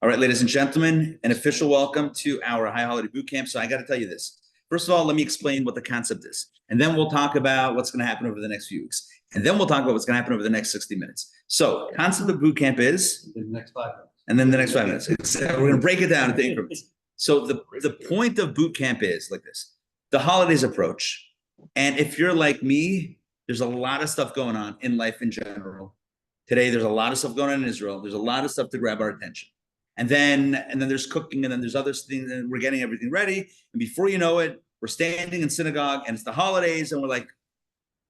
All right, ladies and gentlemen, an official welcome to our High Holiday Boot Camp. So I got to tell you this. First of all, let me explain what the concept is. And then we'll talk about what's going to happen over the next few weeks. And then we'll talk about what's going to happen over the next 60 minutes. So concept of boot camp is? The next 5 minutes. And then the next 5 minutes. We're going to break it down into increments. So the point of boot camp is like this. The holidays approach. And if you're like me, there's a lot of stuff going on in life in general. Today, there's a lot of stuff going on in Israel. There's a lot of stuff to grab our attention. And then there's cooking, and then there's other things, and we're getting everything ready. And before you know it, we're standing in synagogue, and it's the holidays, and we're like,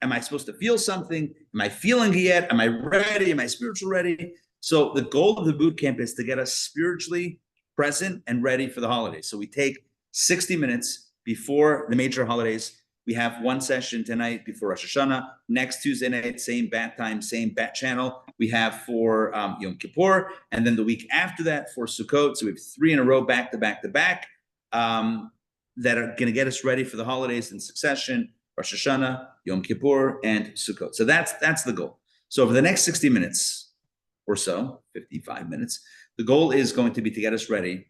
am I supposed to feel something? Am I feeling it yet? Am I ready? Am I spiritually ready? So the goal of the boot camp is to get us spiritually present and ready for the holidays. So we take 60 minutes before the major holidays. We have one session tonight before Rosh Hashanah. Next Tuesday night, same bat time, same bat channel. We have for Yom Kippur, and then the week after that for Sukkot. So we have 3 in a row, back to back to back, that are going to get us ready for the holidays in succession: Rosh Hashanah, Yom Kippur, and Sukkot. So that's the goal. So over the next 60 minutes or so, 55 minutes, the goal is going to be to get us ready,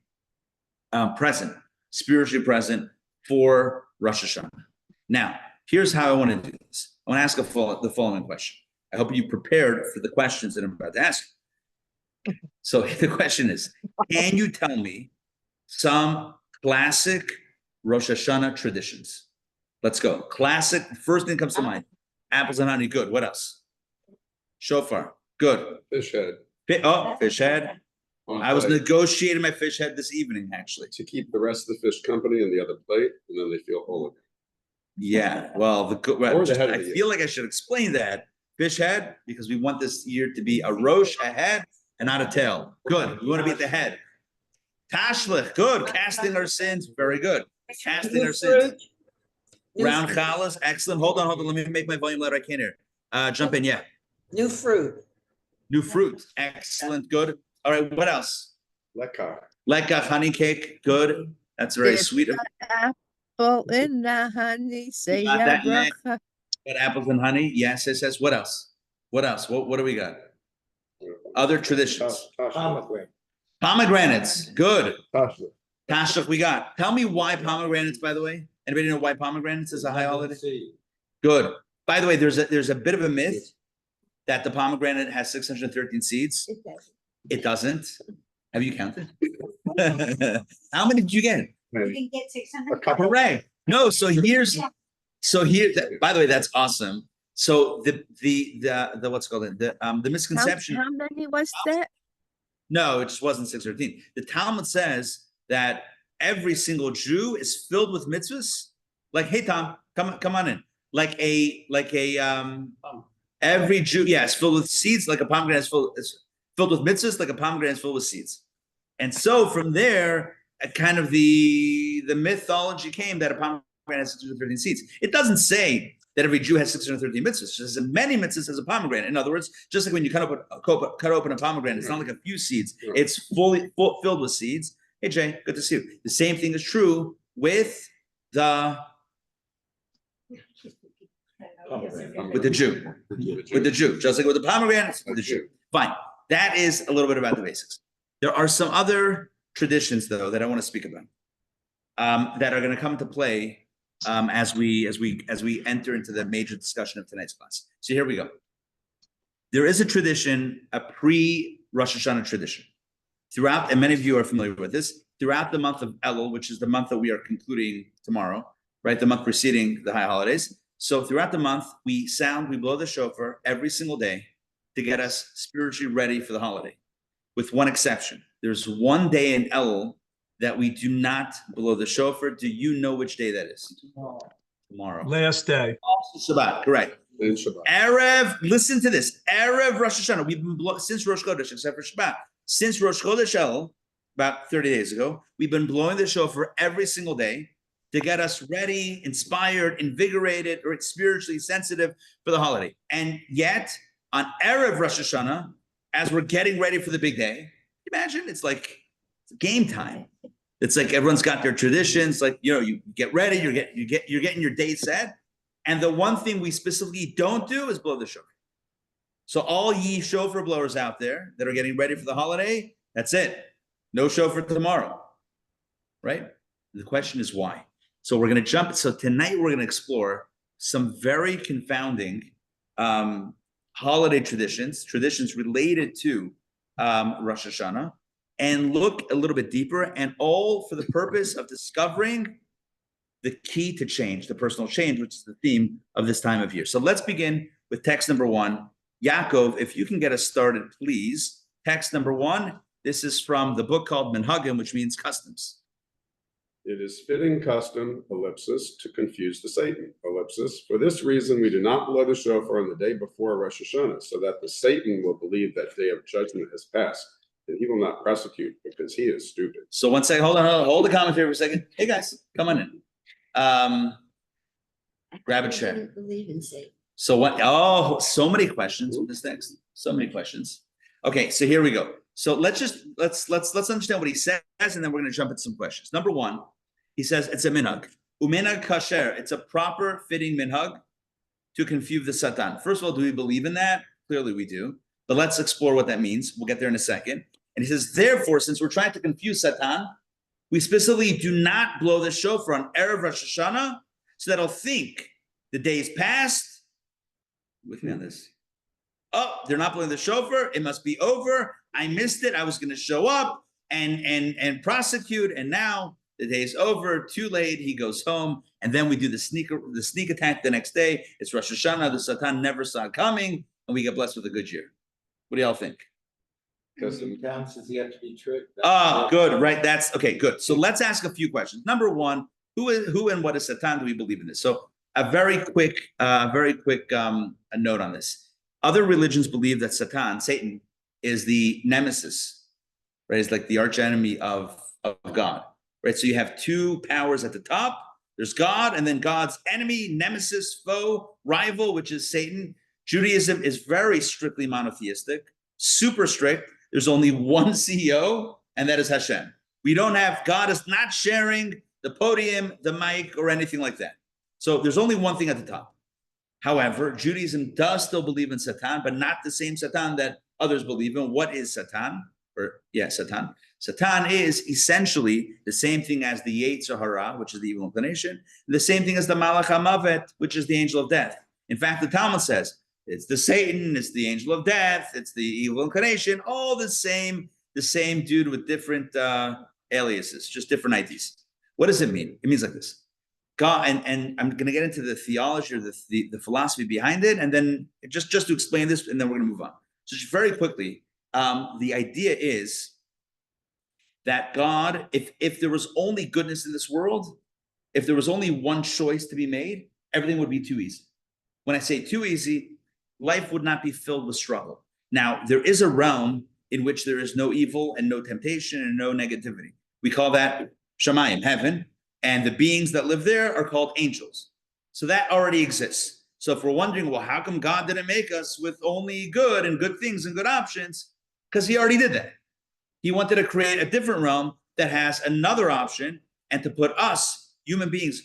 present, spiritually present for Rosh Hashanah. Now, here's how I want to do this. I want to ask the following question. I hope you prepared for the questions that I'm about to ask. So the question is, can you tell me some classic Rosh Hashanah traditions? Let's go. Classic, first thing comes to mind. Apples and honey, good. What else? Shofar, good. Fish head. Fish head. I was negotiating my fish head this evening, actually. To keep the rest of the fish company on the other plate, and then they feel whole. Yeah, well, I feel like I should explain that. Fish head, because we want this year to be a rosh, a head, and not a tail. Good. We want to be at the head. Tashlich, good. Casting our sins, very good. Casting our sins. Round challahs, excellent. Hold on. Let me make my volume louder. I can't hear. Jump in, yeah. New fruit. New fruit, excellent, good. All right, what else? Lekach. Honey cake, good. That's very sweet. Apple in the honey, say ya bracha. Got apples and honey, yes, it says. What else? What do we got? Other traditions. Pomegranates, good. Tashlich, we got. Tell me why pomegranates, by the way. Anybody know why pomegranates is a high holiday? Good. By the way, there's a bit of a myth that the pomegranate has 613 seeds. It doesn't. Have you counted? How many did you get? You didn't get 600. Hooray! No, so here. By the way, that's awesome. So the what's called it? The misconception. How many was that? No, it just wasn't 613. The Talmud says that every single Jew is filled with mitzvahs. Like, hey Tom, come on in. Like a every Jew, is filled with seeds, like a pomegranate is filled with mitzvahs, like a pomegranate is filled with seeds. And so from there, kind of the mythology came that a pomegranate has 613 seeds. It doesn't say that every Jew has 613 mitzvahs. It says many mitzvahs as a pomegranate. In other words, just like when you cut open a pomegranate, it's not like a few seeds. It's filled with seeds. Hey Jay, good to see you. The same thing is true with the Jew. With the Jew. Just like with the pomegranates, with the Jew. Fine. That is a little bit about the basics. There are some other traditions, though, that I want to speak about that are going to come to play as we enter into the major discussion of tonight's class. So here we go. There is a tradition, a pre-Rosh Hashanah tradition. Throughout, and many of you are familiar with this, throughout the month of Elul, which is the month that we are concluding tomorrow, right? The month preceding the high holidays. So throughout the month, we blow the shofar every single day to get us spiritually ready for the holiday, with one exception. There's one day in Elul that we do not blow the shofar. Do you know which day that is? Tomorrow. Last day. Also Shabbat, correct. Erev, listen to this. Erev Rosh Hashanah. We've been since Rosh Chodesh, except for Shabbat. Since Rosh Chodesh Elul, about 30 days ago, we've been blowing the shofar every single day to get us ready, inspired, invigorated, or spiritually sensitive for the holiday. And yet, on Erev Rosh Hashanah, as we're getting ready for the big day, imagine it's like game time. It's like everyone's got their traditions. Like, you get ready, you're getting your day set. And the one thing we specifically don't do is blow the shofar. So all ye shofar blowers out there that are getting ready for the holiday, that's it. No shofar tomorrow, right? The question is why. So we're going to jump. So tonight we're going to explore some very confounding holiday traditions related to Rosh Hashanah, and look a little bit deeper, and all for the purpose of discovering the key to change, the personal change, which is the theme of this time of year. So let's begin with text number 1. Yaakov, if you can get us started, please. Text number 1. This is from the book called Minhagim, which means customs. It is fitting custom, ellipsis, to confuse the Satan, ellipsis. For this reason, we do not blow the shofar on the day before Rosh Hashanah, so that the Satan will believe that day of judgment has passed, and he will not prosecute because he is stupid. So one second, hold the commentary for a second. Hey guys, come on in. Grab a chair. I don't believe in Satan. So what? Oh, so many questions with this text. So many questions. Okay, so here we go. So let's understand what he says, and then we're going to jump into some questions. Number 1, he says it's a minhag. Uminhag kasher. It's a proper fitting minhag to confuse the Satan. First of all, do we believe in that? Clearly we do. But let's explore what that means. We'll get there in a second. And he says, therefore, since we're trying to confuse Satan, we specifically do not blow the shofar on Erev Rosh Hashanah, so that he'll think the days passed. With me on this. Oh, they're not blowing the shofar. It must be over. I missed it. I was going to show up and prosecute, and now the day's over. Too late. He goes home, and then we do the sneak attack the next day. It's Rosh Hashanah. The Satan never saw it coming, and we get blessed with a good year. What do y'all think? Custom counts as yet to be tricked. Good. Right. That's okay. Good. So let's ask a few questions. Number 1, who and what is Satan? Do we believe in this? So a very quick a note on this. Other religions believe that Satan, is the nemesis, right? It's like the archenemy of God, right? So you have 2 powers at the top. There's God, and then God's enemy, nemesis, foe, rival, which is Satan. Judaism is very strictly monotheistic, super strict. There's only one CEO, and that is Hashem. We don't have, God is not sharing the podium, the mic, or anything like that. So there's only one thing at the top. However, Judaism does still believe in Satan, but not the same Satan that others believe in. What is Satan? Satan. Satan is essentially the same thing as the Yetzer Hara, which is the evil inclination, and the same thing as the Malach HaMavet, which is the angel of death. In fact, the Talmud says it's the Satan, it's the angel of death, it's the evil inclination, all the same dude with different aliases, just different IDs. What does it mean? It means like this. God, and I'm going to get into the theology or the philosophy behind it, and then just to explain this, and then we're going to move on. So just very quickly, the idea is that God, if there was only goodness in this world, if there was only one choice to be made, everything would be too easy. When I say too easy, life would not be filled with struggle. Now, there is a realm in which there is no evil and no temptation and no negativity. We call that Shamayim, heaven. And the beings that live there are called angels. So that already exists. So if we're wondering, well, how come God didn't make us with only good and good things and good options? Because he already did that. He wanted to create a different realm that has another option, and to put us, human beings,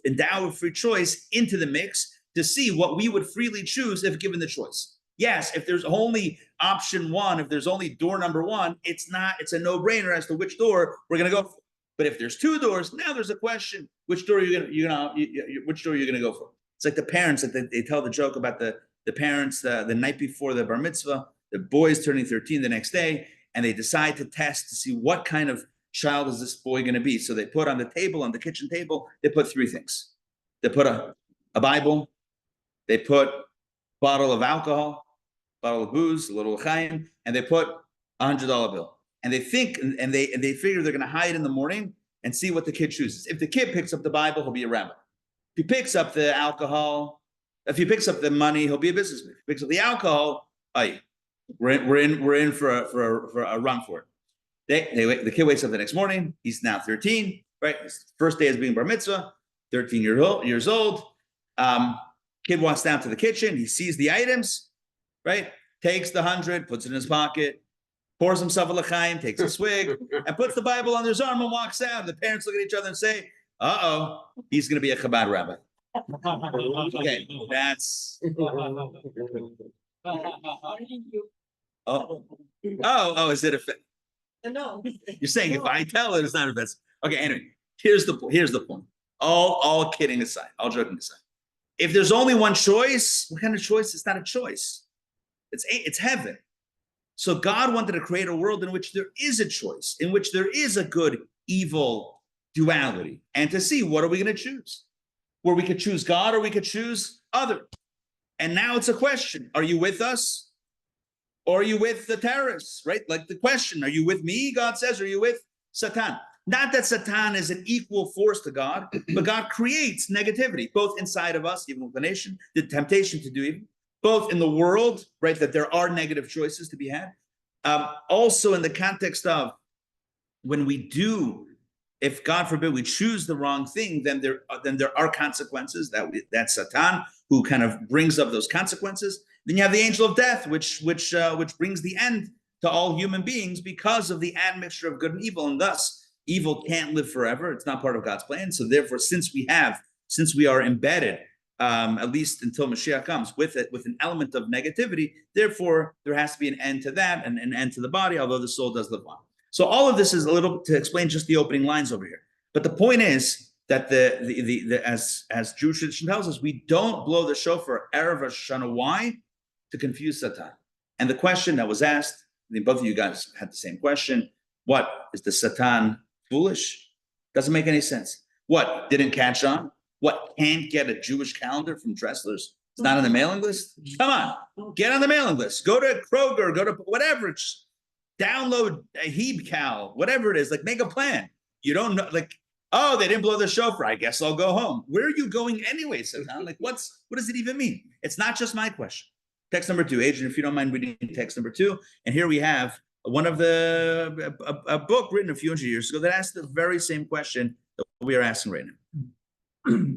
endowed with free choice into the mix to see what we would freely choose if given the choice. Yes, if there's only option 1, if there's only door number 1, it's a no-brainer as to which door we're going to go for. But if there's 2 doors, now there's a question: which door are you gonna go for? It's like the parents that they tell the joke about the parents the night before the bar mitzvah, the boy's turning 13 the next day, and they decide to test to see what kind of child is this boy going to be. So they put on the table, on the kitchen table, they put 3 things. They put a Bible, they put a bottle of alcohol, bottle of booze, a little l'chaim, and they put $100 bill. And they think, and they figure they're going to hide in the morning and see what the kid chooses. If the kid picks up the Bible, he'll be a rabbi. If he picks up the alcohol, if he picks up the money, he'll be a businessman. If he picks up the alcohol, we're in for a run for it. The kid wakes up the next morning. He's now 13, right? His first day as being bar mitzvah, 13 years old. Kid walks down to the kitchen. He sees the items, right? Takes the 100, puts it in his pocket, pours himself a l'chaim, takes a swig, and puts the Bible under his arm and walks out. The parents look at each other and say, uh-oh, he's going to be a Chabad rabbi. Okay, that's... Oh, is it a... No. You're saying if I tell it, it's not offensive. Okay, anyway, here's the point. All kidding aside, all joking aside. If there's only one choice, what kind of choice? It's not a choice. It's heaven. So God wanted to create a world in which there is a choice, in which there is a good, evil duality, and to see what are we going to choose, where we could choose God or we could choose other. And now it's a question: are you with us, or are you with the terrorists? Right? Like the question: are you with me? God says, or are you with Satan? Not that Satan is an equal force to God, but God creates negativity both inside of us, even inclination, the temptation to do evil, both in the world, right, that there are negative choices to be had. Also in the context of when we do, if God forbid we choose the wrong thing, then there are consequences. That's Satan who kind of brings up those consequences. Then you have the angel of death, which brings the end to all human beings because of the admixture of good and evil, and thus evil can't live forever. It's not part of God's plan. So therefore, since we are embedded, at least until Mashiach comes, with an element of negativity, therefore there has to be an end to that and an end to the body, although the soul does live on. So all of this is a little to explain just the opening lines over here. But the point is that as Jewish tradition tells us, we don't blow the shofar Erev Rosh Hashanah. Why? To confuse Satan. And the question that was asked, I think both of you guys had the same question: what is the Satan foolish? Doesn't make any sense. What, didn't catch on? What, can't get a Jewish calendar from Dressler's? It's not on the mailing list? Come on, get on the mailing list. Go to Kroger, go to whatever. Just download a HeebCal, whatever it is. Like, make a plan. You don't know, like, oh, they didn't blow the shofar, I guess I'll go home. Where are you going anyway, Satan? Like, what does it even mean? It's not just my question. Text number 2, Adrian, if you don't mind reading text number 2. And here we have one of a book written a few hundred years ago that asked the very same question that we are asking right now.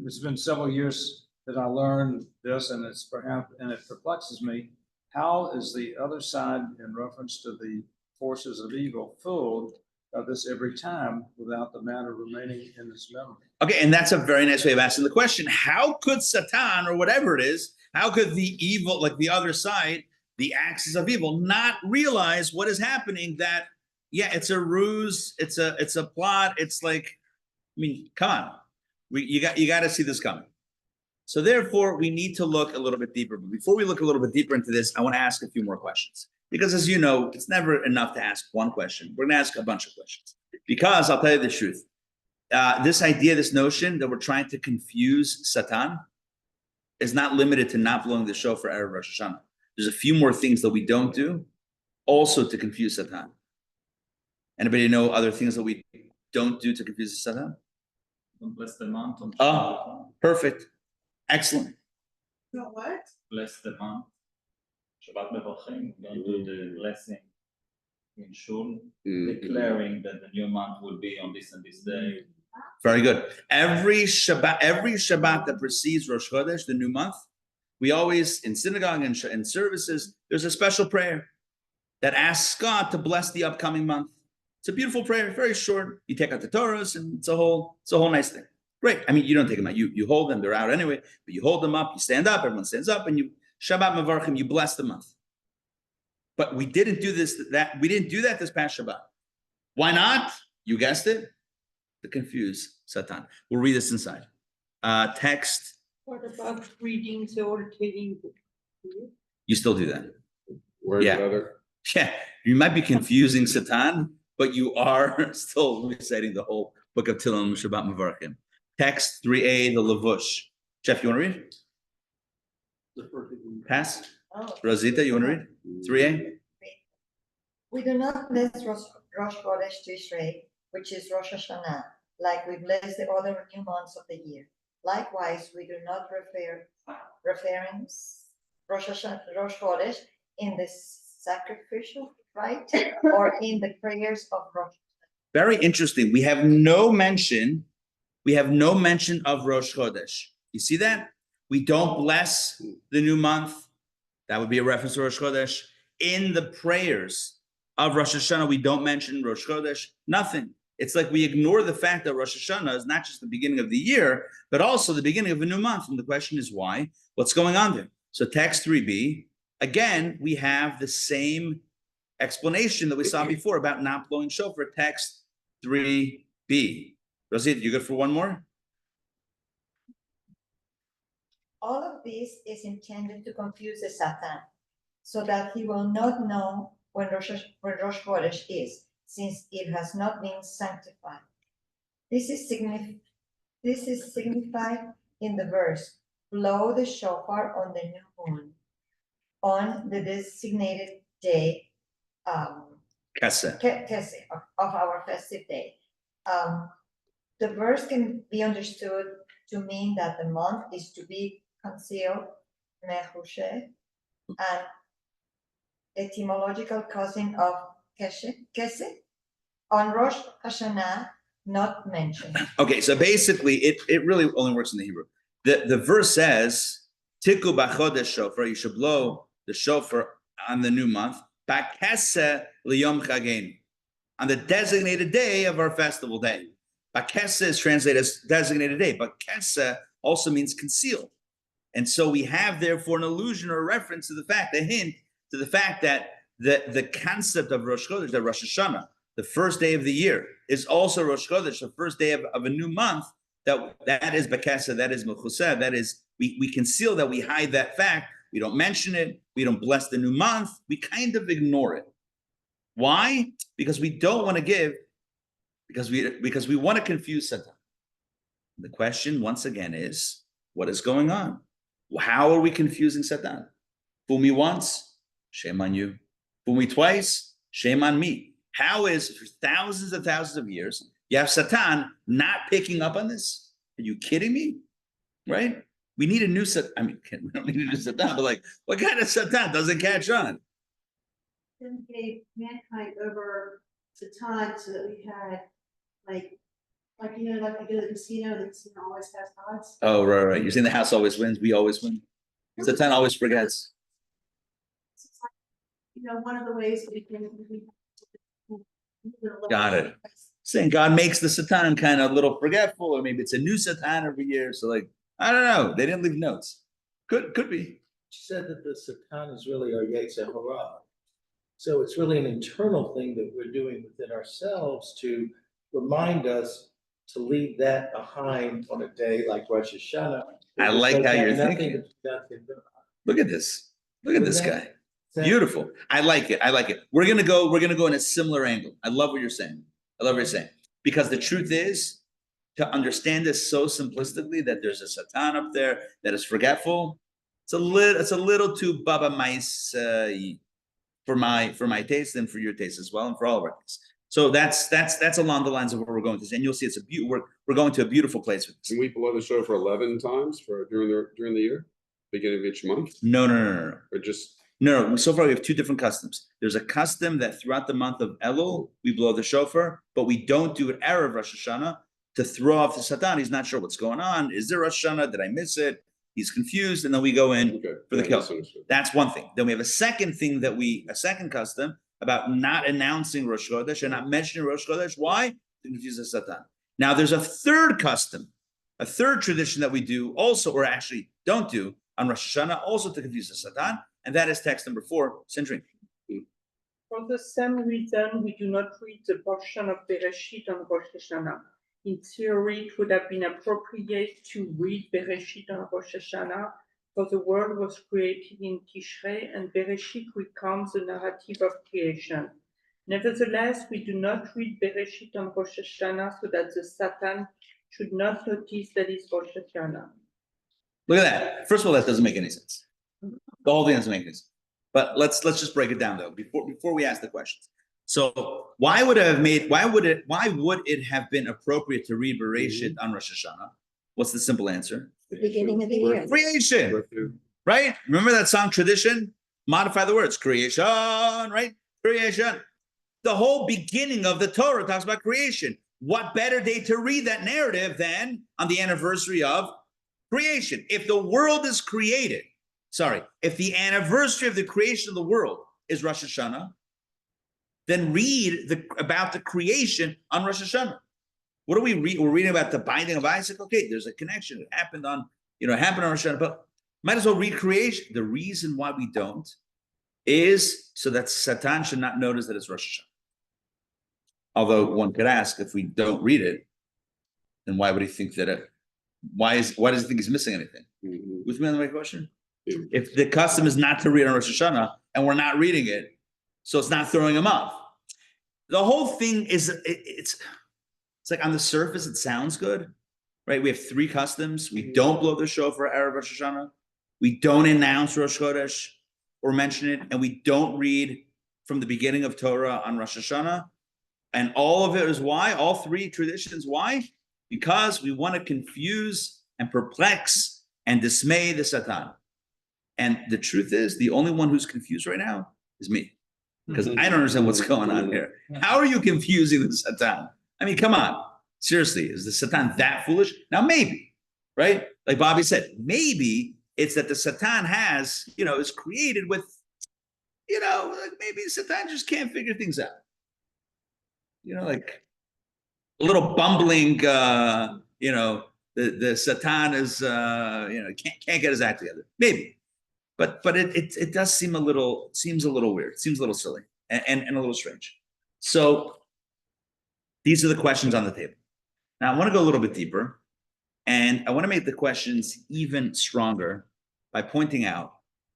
It's been several years that I learned this, and it perplexes me. How is the other side, in reference to the forces of evil, fooled by this every time without the matter remaining in its memory? Okay, and that's a very nice way of asking the question. How could Satan, or whatever it is, how could the evil, like the other side, the axis of evil, not realize what is happening? That, yeah, it's a ruse, it's a plot. It's like, I mean, come on, you got to see this coming. So therefore, we need to look a little bit deeper. But before we look a little bit deeper into this, I want to ask a few more questions, because as you know, it's never enough to ask one question. We're going to ask a bunch of questions, because I'll tell you the truth. This idea, this notion that we're trying to confuse Satan is not limited to not blowing the shofar Erev Rosh Hashanah. There's a few more things that we don't do also to confuse Satan. Anybody know other things that we don't do to confuse Satan? Don't bless the month. Oh, perfect. Excellent. So what? Bless the month. Shabbat Mevorchim. Don't do the blessing in Shul, declaring that the new month will be on this and this day. Very good. Every Shabbat that precedes Rosh Chodesh, the new month, we always, in synagogue and in services, there's a special prayer that asks God to bless the upcoming month. It's a beautiful prayer, very short. You take out the Torahs, and it's a whole nice thing. Great. I mean, you don't take them out. You hold them. They're out anyway. But you hold them up. You stand up. Everyone stands up, and you Shabbat Mevorchim. You bless the month. But we didn't do we didn't do that this past Shabbat. Why not? You guessed it. To confuse Satan. We'll read this inside. Text. What about reading or taking? You still do that. Where's Yeah. the other? Yeah. You might be confusing Satan, but you are still reciting the whole book of Tehillim, Shabbat Mevorchim. Text 3a, the Levush. Jeff, you want to read? Pass. Oh. Rosita, you want to read? 3a? We do not bless Rosh Chodesh Tishrei, which is Rosh Hashanah, like we bless the other new months of the year. Likewise, we do not reference Rosh Chodesh in the sacrificial rite or in the prayers of Rosh Hashanah. Very interesting. We have no mention of Rosh Chodesh. You see that? We don't bless the new month. That would be a reference to Rosh Chodesh. In the prayers of Rosh Hashanah, we don't mention Rosh Chodesh. Nothing. It's like we ignore the fact that Rosh Hashanah is not just the beginning of the year, but also the beginning of a new month. And the question is why? What's going on there? So text 3b, again, we have the same explanation that we saw before about not blowing shofar, text 3b. Rosie, you good for one more? All of this is intended to confuse the Satan, so that he will not know when Rosh Chodesh is, since it has not been sanctified. This is signified in the verse, blow the shofar on the new moon, on the designated day, Kasa. of our festive day. The verse can be understood to mean that the month is to be concealed, mechushe, an etymological cousin of kesed, on Rosh Hashanah, not mentioned. Okay, so basically, it really only works in the Hebrew. The verse says, "Tiku b'chodesh shofar." You should blow the shofar on the new month. Bakese liyom chagein, on the designated day of our festival day. Bakese is translated as designated day, but kese also means conceal. And so we have therefore an allusion or a reference to the fact, a hint to the fact that the concept of Rosh Chodesh, the Rosh Hashanah, the first day of the year, is also Rosh Chodesh, the first day of a new month. That is Bakasa, that is Mechuseh, that is, we conceal that, we hide that fact, we don't mention it, we don't bless the new month, we kind of ignore it. Why? Because we don't want to give, because we want to confuse Satan. The question once again is, what is going on? How are we confusing Satan? Fool me once, shame on you. Fool me twice, shame on me. How is, for thousands and thousands of years, you have Satan not picking up on this? Are you kidding me? Right? We need a new Satan. I mean, we don't need a new Satan, but like, what kind of Satan doesn't catch on? Then gave mankind over Satan so that we had like you know, like we go to the casino always has odds. Oh, right. You're saying the house always wins, we always win. Satan always forgets. It's like, you know, one of the ways we can. Got it. Saying God makes the Satan kind of a little forgetful, or maybe it's a new Satan every year. So, like, I don't know. They didn't leave notes. Could be. She said that the Satan is really our Yetzer Hara. So it's really an internal thing that we're doing within ourselves to remind us to leave that behind on a day like Rosh Hashanah. I like how you're Nothing thinking. to do. Look at this. Look at this guy. That- Beautiful. I like it. I like it. We're gonna go in a similar angle. I love what you're saying. Because the truth is, to understand this so simplistically, that there's a Satan up there that is forgetful, it's a little too Baba Mice for my taste and for your taste as well, and for all of our tastes. So that's along the lines of where we're going to, and you'll see it's we're going to a beautiful place with this. Can we blow the shofar 11 times during the year, beginning of each month, No. or just? No, so far we have two different customs. There's a custom that throughout the month of Elul, we blow the shofar, but we don't do it Erev Rosh Hashanah to throw off the Satan. He's not sure what's going on. Is there Rosh Hashanah? Did I miss it? He's confused, and then we go in for the kill. That's one thing. Then we have a second custom about not announcing Rosh Chodesh and not mentioning Rosh Chodesh. Why? To confuse the Satan. Now there's a third custom, a third tradition that we do also, or actually don't do on Rosh Hashanah, also to confuse the Satan. And that is text number 4, Sindri. For the same reason, we do not read the portion of Bereshit on Rosh Hashanah. In theory, it would have been appropriate to read Bereshit on Rosh Hashanah, for the world was created in Tishrei, and Bereshit recounts the narrative of creation. Nevertheless, we do not read Bereshit on Rosh Hashanah so that the Satan should not notice that it's Rosh Hashanah. Look at that. First of all, that doesn't make any sense. The whole thing doesn't make any sense. But let's just break it down though before we ask the questions. So why would it have been appropriate to read Bereshit on Rosh Hashanah? What's the simple answer? The beginning of the year. Creation, right? Remember that song Tradition? Modify the words. Creation, right? Creation. The whole beginning of the Torah talks about creation. What better day to read that narrative than on the anniversary of creation? If the world is created, if the anniversary of the creation of the world is Rosh Hashanah, then read about the creation on Rosh Hashanah. What do we read? We're reading about the binding of Isaac. Okay, there's a connection. It happened on Rosh Hashanah, but might as well read creation. The reason why we don't is so that Satan should not notice that it's Rosh Hashanah. Although one could ask, if we don't read it, then why would he think that why does he think he's missing anything? Mhm. With me on the right question? Yeah. If the custom is not to read on Rosh Hashanah and we're not reading it, so it's not throwing him off. The whole thing is, it's like on the surface, it sounds good, right? We have 3 customs. We don't blow the shofar Erev Rosh Hashanah. We don't announce Rosh Chodesh or mention it. And we don't read from the beginning of Torah on Rosh Hashanah. And all of it is why? All 3 traditions, why? Because we want to confuse and perplex and dismay the Satan. And the truth is, the only one who's confused right now is me. Because I don't understand what's going on here. How are you confusing the Satan? I mean, come on. Seriously, is the Satan that foolish? Now, maybe, right? Like Bobby said, maybe it's that the Satan has, is created with, like maybe Satan just can't figure things out. Like a little bumbling, the Satan is, can't get his act together. Maybe. But it does seem a little weird. It seems a little silly and a little strange. So these are the questions on the table. Now I want to go a little bit deeper, and I want to make the questions even stronger by pointing out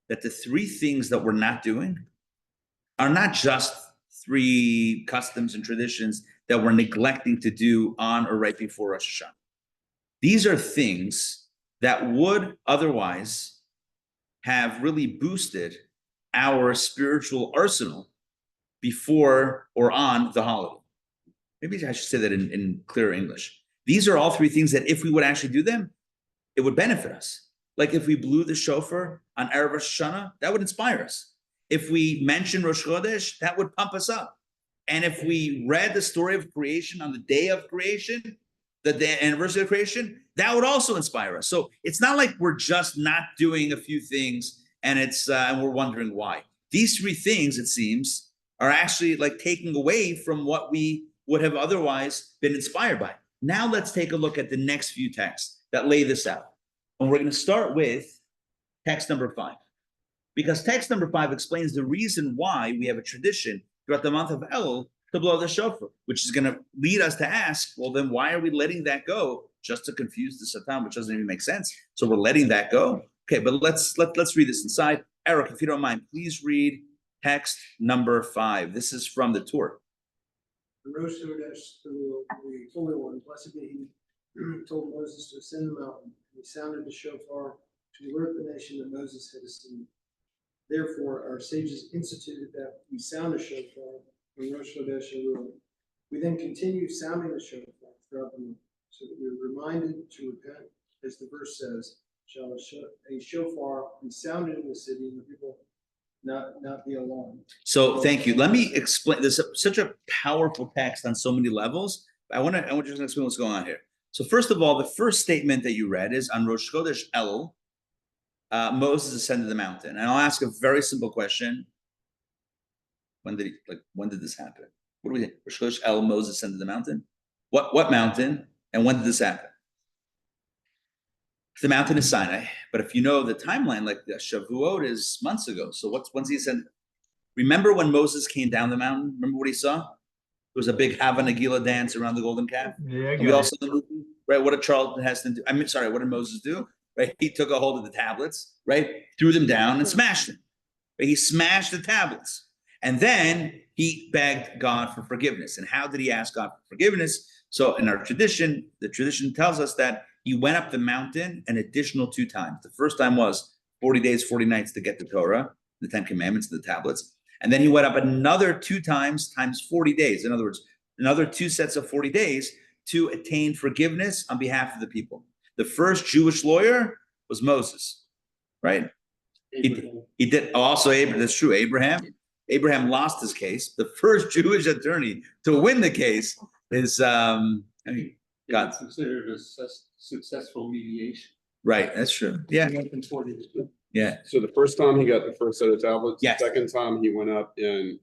that the 3 things that we're not doing are not just 3 customs and traditions that we're neglecting to do on or right before Rosh Hashanah. These are things that would otherwise have really boosted our spiritual arsenal before or on the holiday. Maybe I should say that in clearer English. These are all 3 things that if we would actually do them, it would benefit us. Like if we blew the shofar on Erev Rosh Hashanah, that would inspire us. If we mentioned Rosh Chodesh, that would pump us up. And if we read the story of creation on the day of creation, the day anniversary of creation, that would also inspire us. So it's not like we're just not doing a few things and and we're wondering why. These 3 things, it seems, are actually like taking away from what we would have otherwise been inspired by. Now let's take a look at the next few texts that lay this out. And we're going to start with text number 5. Because text number 5 explains the reason why we have a tradition throughout the month of Elul to blow the shofar, which is going to lead us to ask, well, then why are we letting that go just to confuse the Satan, which doesn't even make sense? So we're letting that go. Okay, but let's read this inside. Eric, if you don't mind, please read text number 5. This is from the Torah. The Rosh Hashanah, the Holy One, blessed be he, told Moses to ascend the mountain. He sounded the shofar to alert the nation that Moses had ascended. Therefore, our sages instituted that we sound a shofar on Rosh Hashanah. We then continue sounding the shofar throughout the month, so that we're reminded to repent, as the verse says, shall a shofar be sounded in the city, and the people not be alarmed. So thank you. Let me explain. There's such a powerful text on so many levels. I want to just explain what's going on here. So first of all, the first statement that you read is on Rosh Chodesh Elul, Moses ascended the mountain. And I'll ask a very simple question. When did this happen? What do we think? Rosh Chodesh Elul, Moses ascended the mountain. What mountain? And when did this happen? The mountain is Sinai, but if you know the timeline, like the Shavuot is months ago. So when's he ascended? Remember when Moses came down the mountain? Remember what he saw? There was a big Hava Nagila dance around the golden calf. Yeah, you also the movie, right? What did Charlton Heston do? What did Moses do? Right? He took a hold of the tablets, right? Threw them down and smashed them. Right? He smashed the tablets. And then he begged God for forgiveness. And how did he ask God for forgiveness? So in our tradition, the tradition tells us that he went up the mountain an additional 2 times. The first time was 40 days, 40 nights to get the Torah, the 10 Commandments, the tablets. And then he went up another 2 times 40 days. In other words, another 2 sets of 40 days to attain forgiveness on behalf of the people. The first Jewish lawyer was Moses, right? He did also Abraham. That's true. Abraham lost his case. The first Jewish attorney to win the case is God. It's considered a successful mediation. Right, that's true. Yeah. Yeah. So the first time he got the first set of tablets, yes. The second time he went up and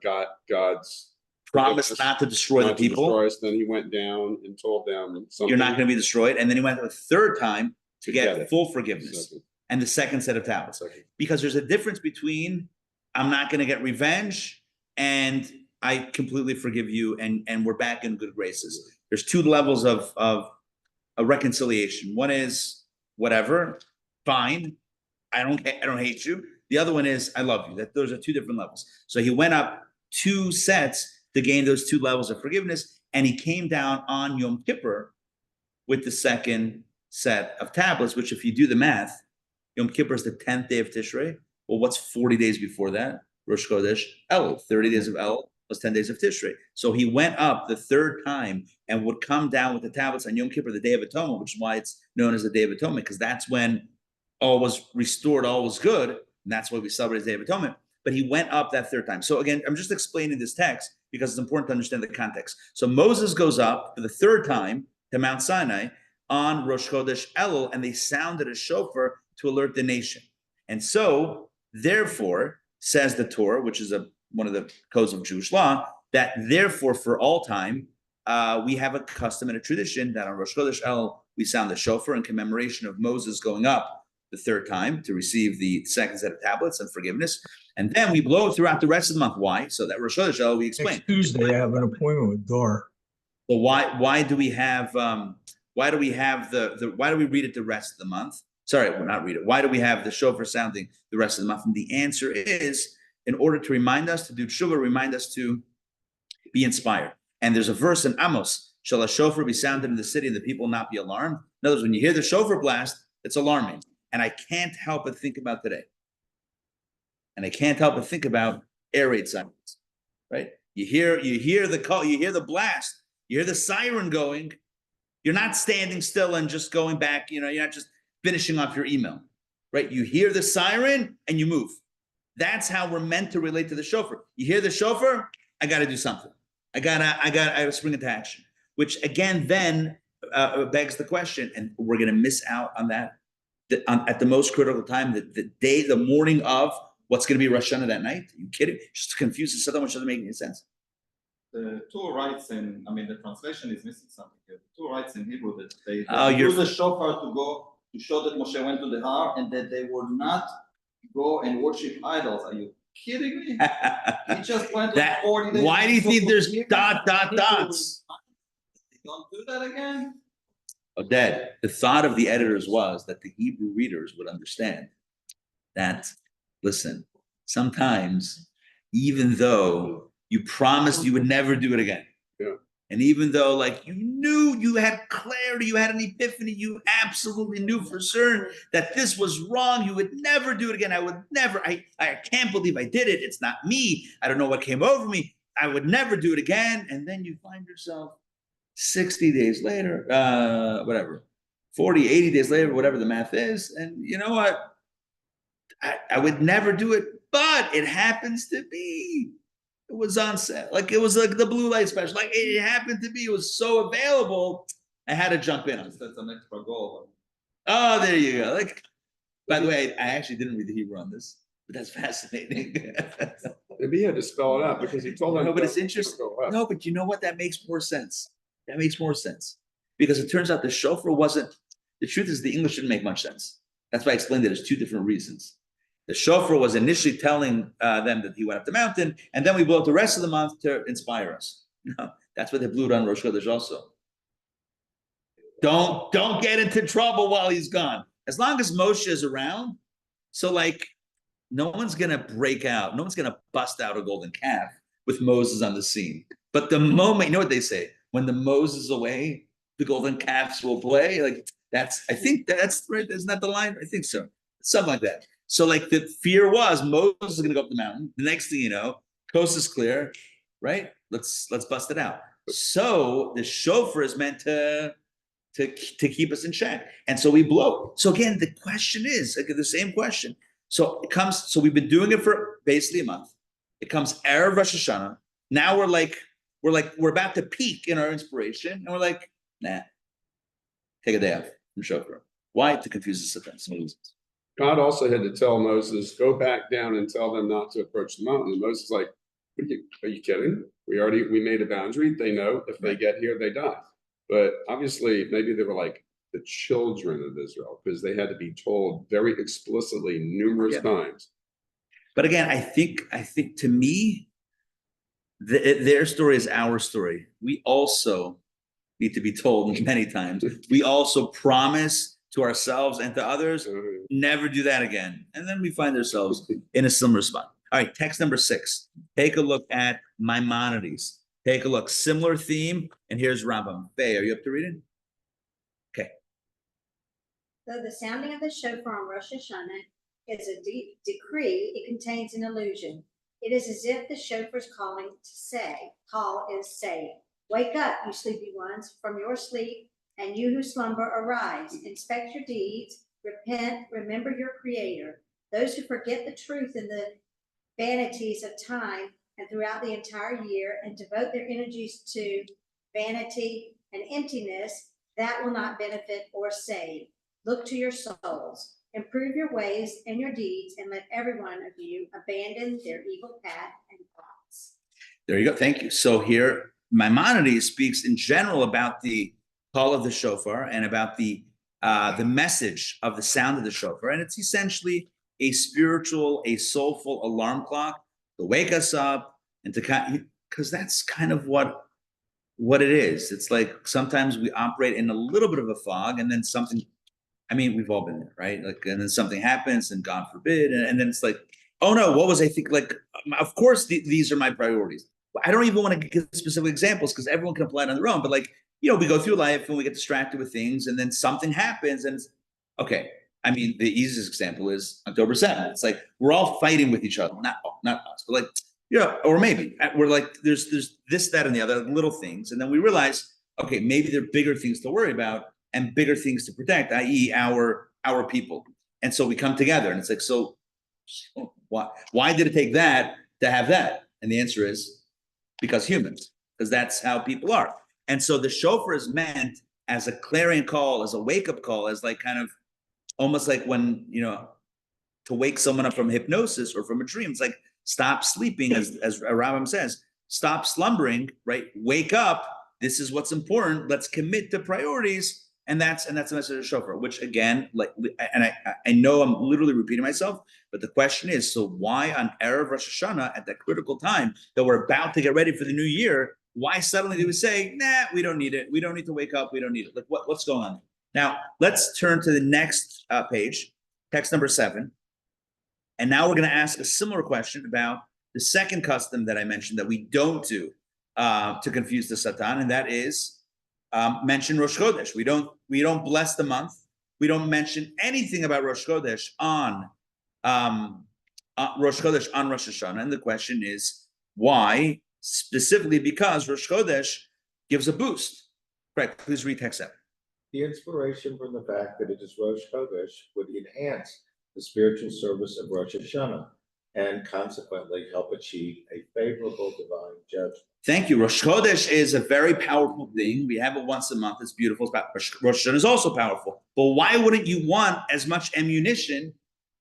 got God's promise not to destroy the people. Then he went down and told them something. You're not going to be destroyed. And then he went a third time to get full forgiveness and the second set of tablets. Because there's a difference between I'm not going to get revenge, and I completely forgive you, and we're back in good graces. There's two levels of a reconciliation. One is whatever, fine, I don't hate you. The other one is I love you. That those are two different levels. So he went up 2 sets to gain those 2 levels of forgiveness, and he came down on Yom Kippur with the second set of tablets, which if you do the math, Yom Kippur is the 10th day of Tishrei. Well, what's 40 days before that? Rosh Chodesh El. 30 days of El was 10 days of Tishrei. So he went up the 3rd time and would come down with the tablets on Yom Kippur, the Day of Atonement, which is why it's known as the Day of Atonement, because that's when all was restored, all was good, and that's why we celebrate the Day of Atonement. But he went up that 3rd time. So again, I'm just explaining this text because it's important to understand the context. So Moses goes up for the 3rd time to Mount Sinai on Rosh Chodesh Elul, and they sounded a shofar to alert the nation. And so, therefore, says the Torah, which is one of the codes of Jewish law, that therefore for all time, we have a custom and a tradition that on Rosh Chodesh Elul, we sound the shofar in commemoration of Moses going up the 3rd time to receive the 2nd set of tablets and forgiveness. And then we blow throughout the rest of the month. Why? So that Rosh Chodesh Elul, we explain. Next Tuesday, I have an appointment with Dor. So why do we have why do we read it the rest of the month? Sorry, we'll not read it. Why do we have the shofar sounding the rest of the month? And the answer is in order to remind us to do tshuva, remind us to be inspired. And there's a verse in Amos, shall a shofar be sounded in the city and the people not be alarmed? In other words, when you hear the shofar blast, it's alarming. And I can't help but think about today. And I can't help but think about air raid sirens, right? You hear the call, you hear the blast, you hear the siren going. You're not standing still and just going back, you're not just finishing off your email, right? You hear the siren and you move. That's how we're meant to relate to the shofar. You hear the shofar, I got to do something. I gotta spring into action, which again then begs the question, and we're going to miss out on that at the most critical time, the morning of what's going to be Rosh Hashanah that night. Are you kidding? Just to confuse the Satan, which doesn't make any sense. The two writes in, the translation is missing something here. The two writes in Hebrew that they use the shofar to show that Moshe went to the Har and that they would not go and worship idols. Are you kidding me? He just went like 40 days. Why do you think there's dots? Don't do that again. Oded, the thought of the editors was that the Hebrew readers would understand that, listen, sometimes even though you promised you would never do it again. Yeah. And even though like you knew, you had clarity, you had an epiphany, you absolutely knew for certain that this was wrong, you would never do it again. I can't believe I did it. It's not me. I don't know what came over me. I would never do it again. And then you find yourself 60 days later, 40, 80 days later, whatever the math is. And you know what? I would never do it, but it happens to be. It was on sale. Like it was like the blue light special. Like it happened to be. It was so available. I had to jump in. That's an extra goal. Oh, there you go. Like, by the way, I actually didn't read the Hebrew on this, but that's fascinating. Maybe he had to spell it out because he told them. No, but it's interesting. No, but you know what? That makes more sense. That makes more sense because it turns out the shofar wasn't. The truth is, the English didn't make much sense. That's why I explained that there's 2 different reasons. The shofar was initially telling them that he went up the mountain, and then we blew it the rest of the month to inspire us. No, that's why they blew it on Rosh Chodesh also. Don't get into trouble while he's gone. As long as Moshe is around, so like no one's gonna break out, no one's gonna bust out a golden calf with Moses on the scene. But the moment, you know what they say, when the Moses is away, the golden calves will play. Like I think that's right. Isn't that the line? I think so. Something like that. So like the fear was Moses is going to go up the mountain. The next thing you know, coast is clear, right? Let's bust it out. So the shofar is meant to keep us in check. And so we blow. So again, the question is the same question. So it comes, so we've been doing it for basically a month. It comes Erev Rosh Hashanah. Now we're about to peak in our inspiration. And we're like, nah, take a day off from shofar. Why? To confuse the Satan. God also had to tell Moses, go back down and tell them not to approach the mountain. And Moses is like, are you kidding? We made a boundary. They know if they get here, they die. But obviously, maybe they were like the children of Israel because they had to be told very explicitly numerous times. But again, I think to me, their story is our story. We also need to be told many times. We also promise to ourselves and to others, never do that again. And then we find ourselves in a similar spot. All right, text number 6. Take a look at Maimonides. Take a look, similar theme. And here's Rambam. Faye, are you up to reading? Okay. Though the sounding of the shofar on Rosh Hashanah is a decree, it contains an illusion. It is as if the shofar's call is saying, wake up, you sleepy ones, from your sleep, and you who slumber, arise, inspect your deeds, repent, remember your Creator. Those who forget the truth in the vanities of time and throughout the entire year and devote their energies to vanity and emptiness, that will not benefit or save. Look to your souls, improve your ways and your deeds, and let every one of you abandon their evil path and thoughts. There you go. Thank you. So here, Maimonides speaks in general about the call of the shofar and about the message of the sound of the shofar. And it's essentially a spiritual, a soulful alarm clock to wake us up and to because that's kind of what it is. It's like sometimes we operate in a little bit of a fog, and then something, I mean, we've all been there, right? Like, and then something happens, and God forbid, and then it's like, oh no, what was I thinking? Like, of course, these are my priorities. I don't even want to give specific examples because everyone can apply it on their own. But like, you know, we go through life and we get distracted with things, and then something happens, and it's okay. I mean, the easiest example is October 7th. It's like we're all fighting with each other, not us, but like, you know, or maybe we're like, there's this, that, and the other little things, and then we realize, okay, maybe there are bigger things to worry about and bigger things to protect, i.e., our people. And so we come together, and it's like, so why did it take that to have that? And the answer is because humans, because that's how people are. And so the shofar is meant as a clarion call, as a wake-up call, as like kind of almost like when, you know, to wake someone up from hypnosis or from a dream. It's like, stop sleeping, as Rambam says, stop slumbering, right? Wake up. This is what's important. Let's commit to priorities. And that's the message of shofar, which again, like, and I know I'm literally repeating myself, but the question is, so why on Erev Rosh Hashanah at that critical time that we're about to get ready for the new year, why suddenly do we say, nah, we don't need it. We don't need to wake up. We don't need it. Like what's going on? Now let's turn to the next page, text number 7. And now we're going to ask a similar question about the second custom that I mentioned that we don't do to confuse the Satan, and that is mention Rosh Chodesh. We don't bless the month. We don't mention anything about Rosh Chodesh on Rosh Hashanah. And the question is why? Specifically because Rosh Chodesh gives a boost. Right? Please read text 7. The inspiration from the fact that it is Rosh Chodesh would enhance the spiritual service of Rosh Hashanah and consequently help achieve a favorable divine judgment. Thank you. Rosh Chodesh is a very powerful thing. We have it once a month. It's beautiful. Rosh Hashanah is also powerful. But why wouldn't you want as much ammunition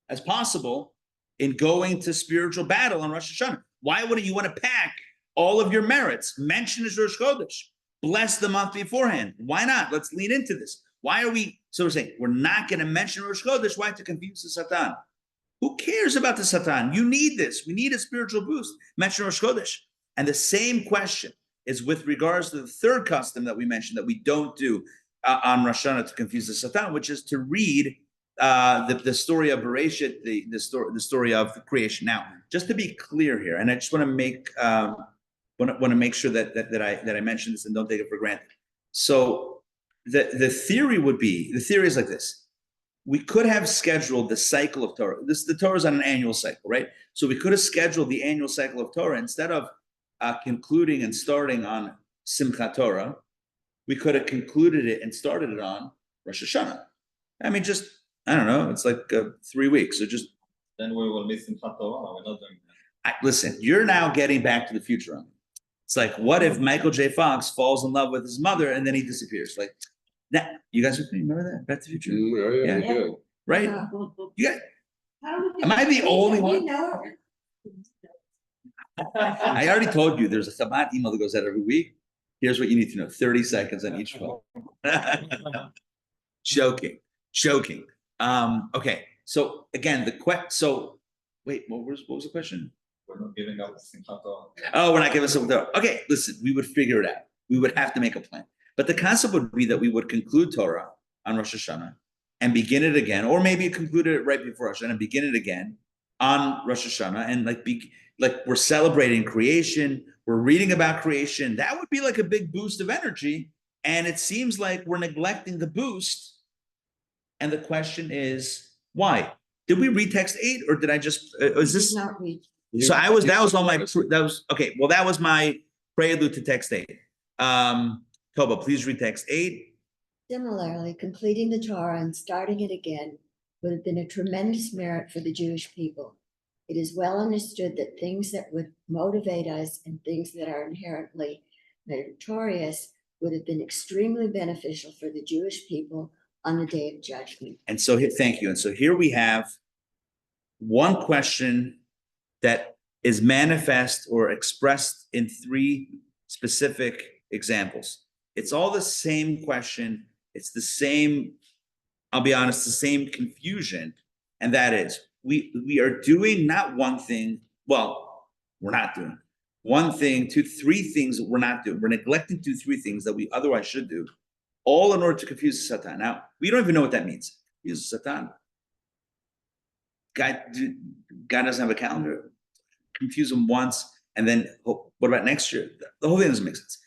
as possible in going to spiritual battle on Rosh Hashanah? Why wouldn't you want to pack all of your merits? Mention as Rosh Chodesh. Bless the month beforehand. Why not? Let's lean into this. Why are we, so we're saying, we're not going to mention Rosh Chodesh. Why? To confuse the Satan. Who cares about the Satan? You need this. We need a spiritual boost. Mention Rosh Chodesh. And the same question is with regards to the third custom that we mentioned that we don't do on Rosh Hashanah to confuse the Satan, which is to read the story of Bereshit, the story of the creation. Now, just to be clear here, and I just want to make sure that I mention this and don't take it for granted. So the theory is like this. We could have scheduled the cycle of Torah. The Torah is on an annual cycle, right? So we could have scheduled the annual cycle of Torah instead of concluding and starting on Simchat Torah. We could have concluded it and started it on Rosh Hashanah. I mean, just, I don't know, it's like 3 weeks. So just. Then we will miss Simchat Torah. We're not doing that. Listen, you're now getting back to the future on it. It's like, what if Michael J. Fox falls in love with his mother and then he disappears? Like, that, you guys remember that? Back to the Future? Yeah. Right? You guys, am I the only one? I already told you there's a Shabbat email that goes out every week. Here's what you need to know. 30 seconds on each phone. Joking. Okay. So again, so Wait, what was the question? We're not giving up Simchat Torah. Oh, we're not giving something Torah. Okay, listen, we would figure it out. We would have to make a plan. But the concept would be that we would conclude Torah on Rosh Hashanah and begin it again, or maybe conclude it right before Rosh Hashanah and begin it again on Rosh Hashanah, and like we're celebrating creation, we're reading about creation. That would be like a big boost of energy. And it seems like we're neglecting the boost. And the question is, why? Did we read text 8, or did I just is this Not read. so that was all my that was okay. Well, that was my prelude to text 8. Toba, please read text 8. Similarly, completing the Torah and starting it again would have been a tremendous merit for the Jewish people. It is well understood that things that would motivate us and things that are inherently meritorious would have been extremely beneficial for the Jewish people on the day of judgment. And so here, thank you. And so here we have one question that is manifest or expressed in 3 specific examples. It's all the same question. It's the same, I'll be honest, the same confusion. And that is, we are doing not one thing, well, we're not doing one thing, 2, 3 things that we're not doing. We're neglecting 2, 3 things that we otherwise should do, all in order to confuse Satan. Now, we don't even know what that means. Confuse Satan. God doesn't have a calendar. Confuse him once, and then what about next year? The whole thing doesn't make sense.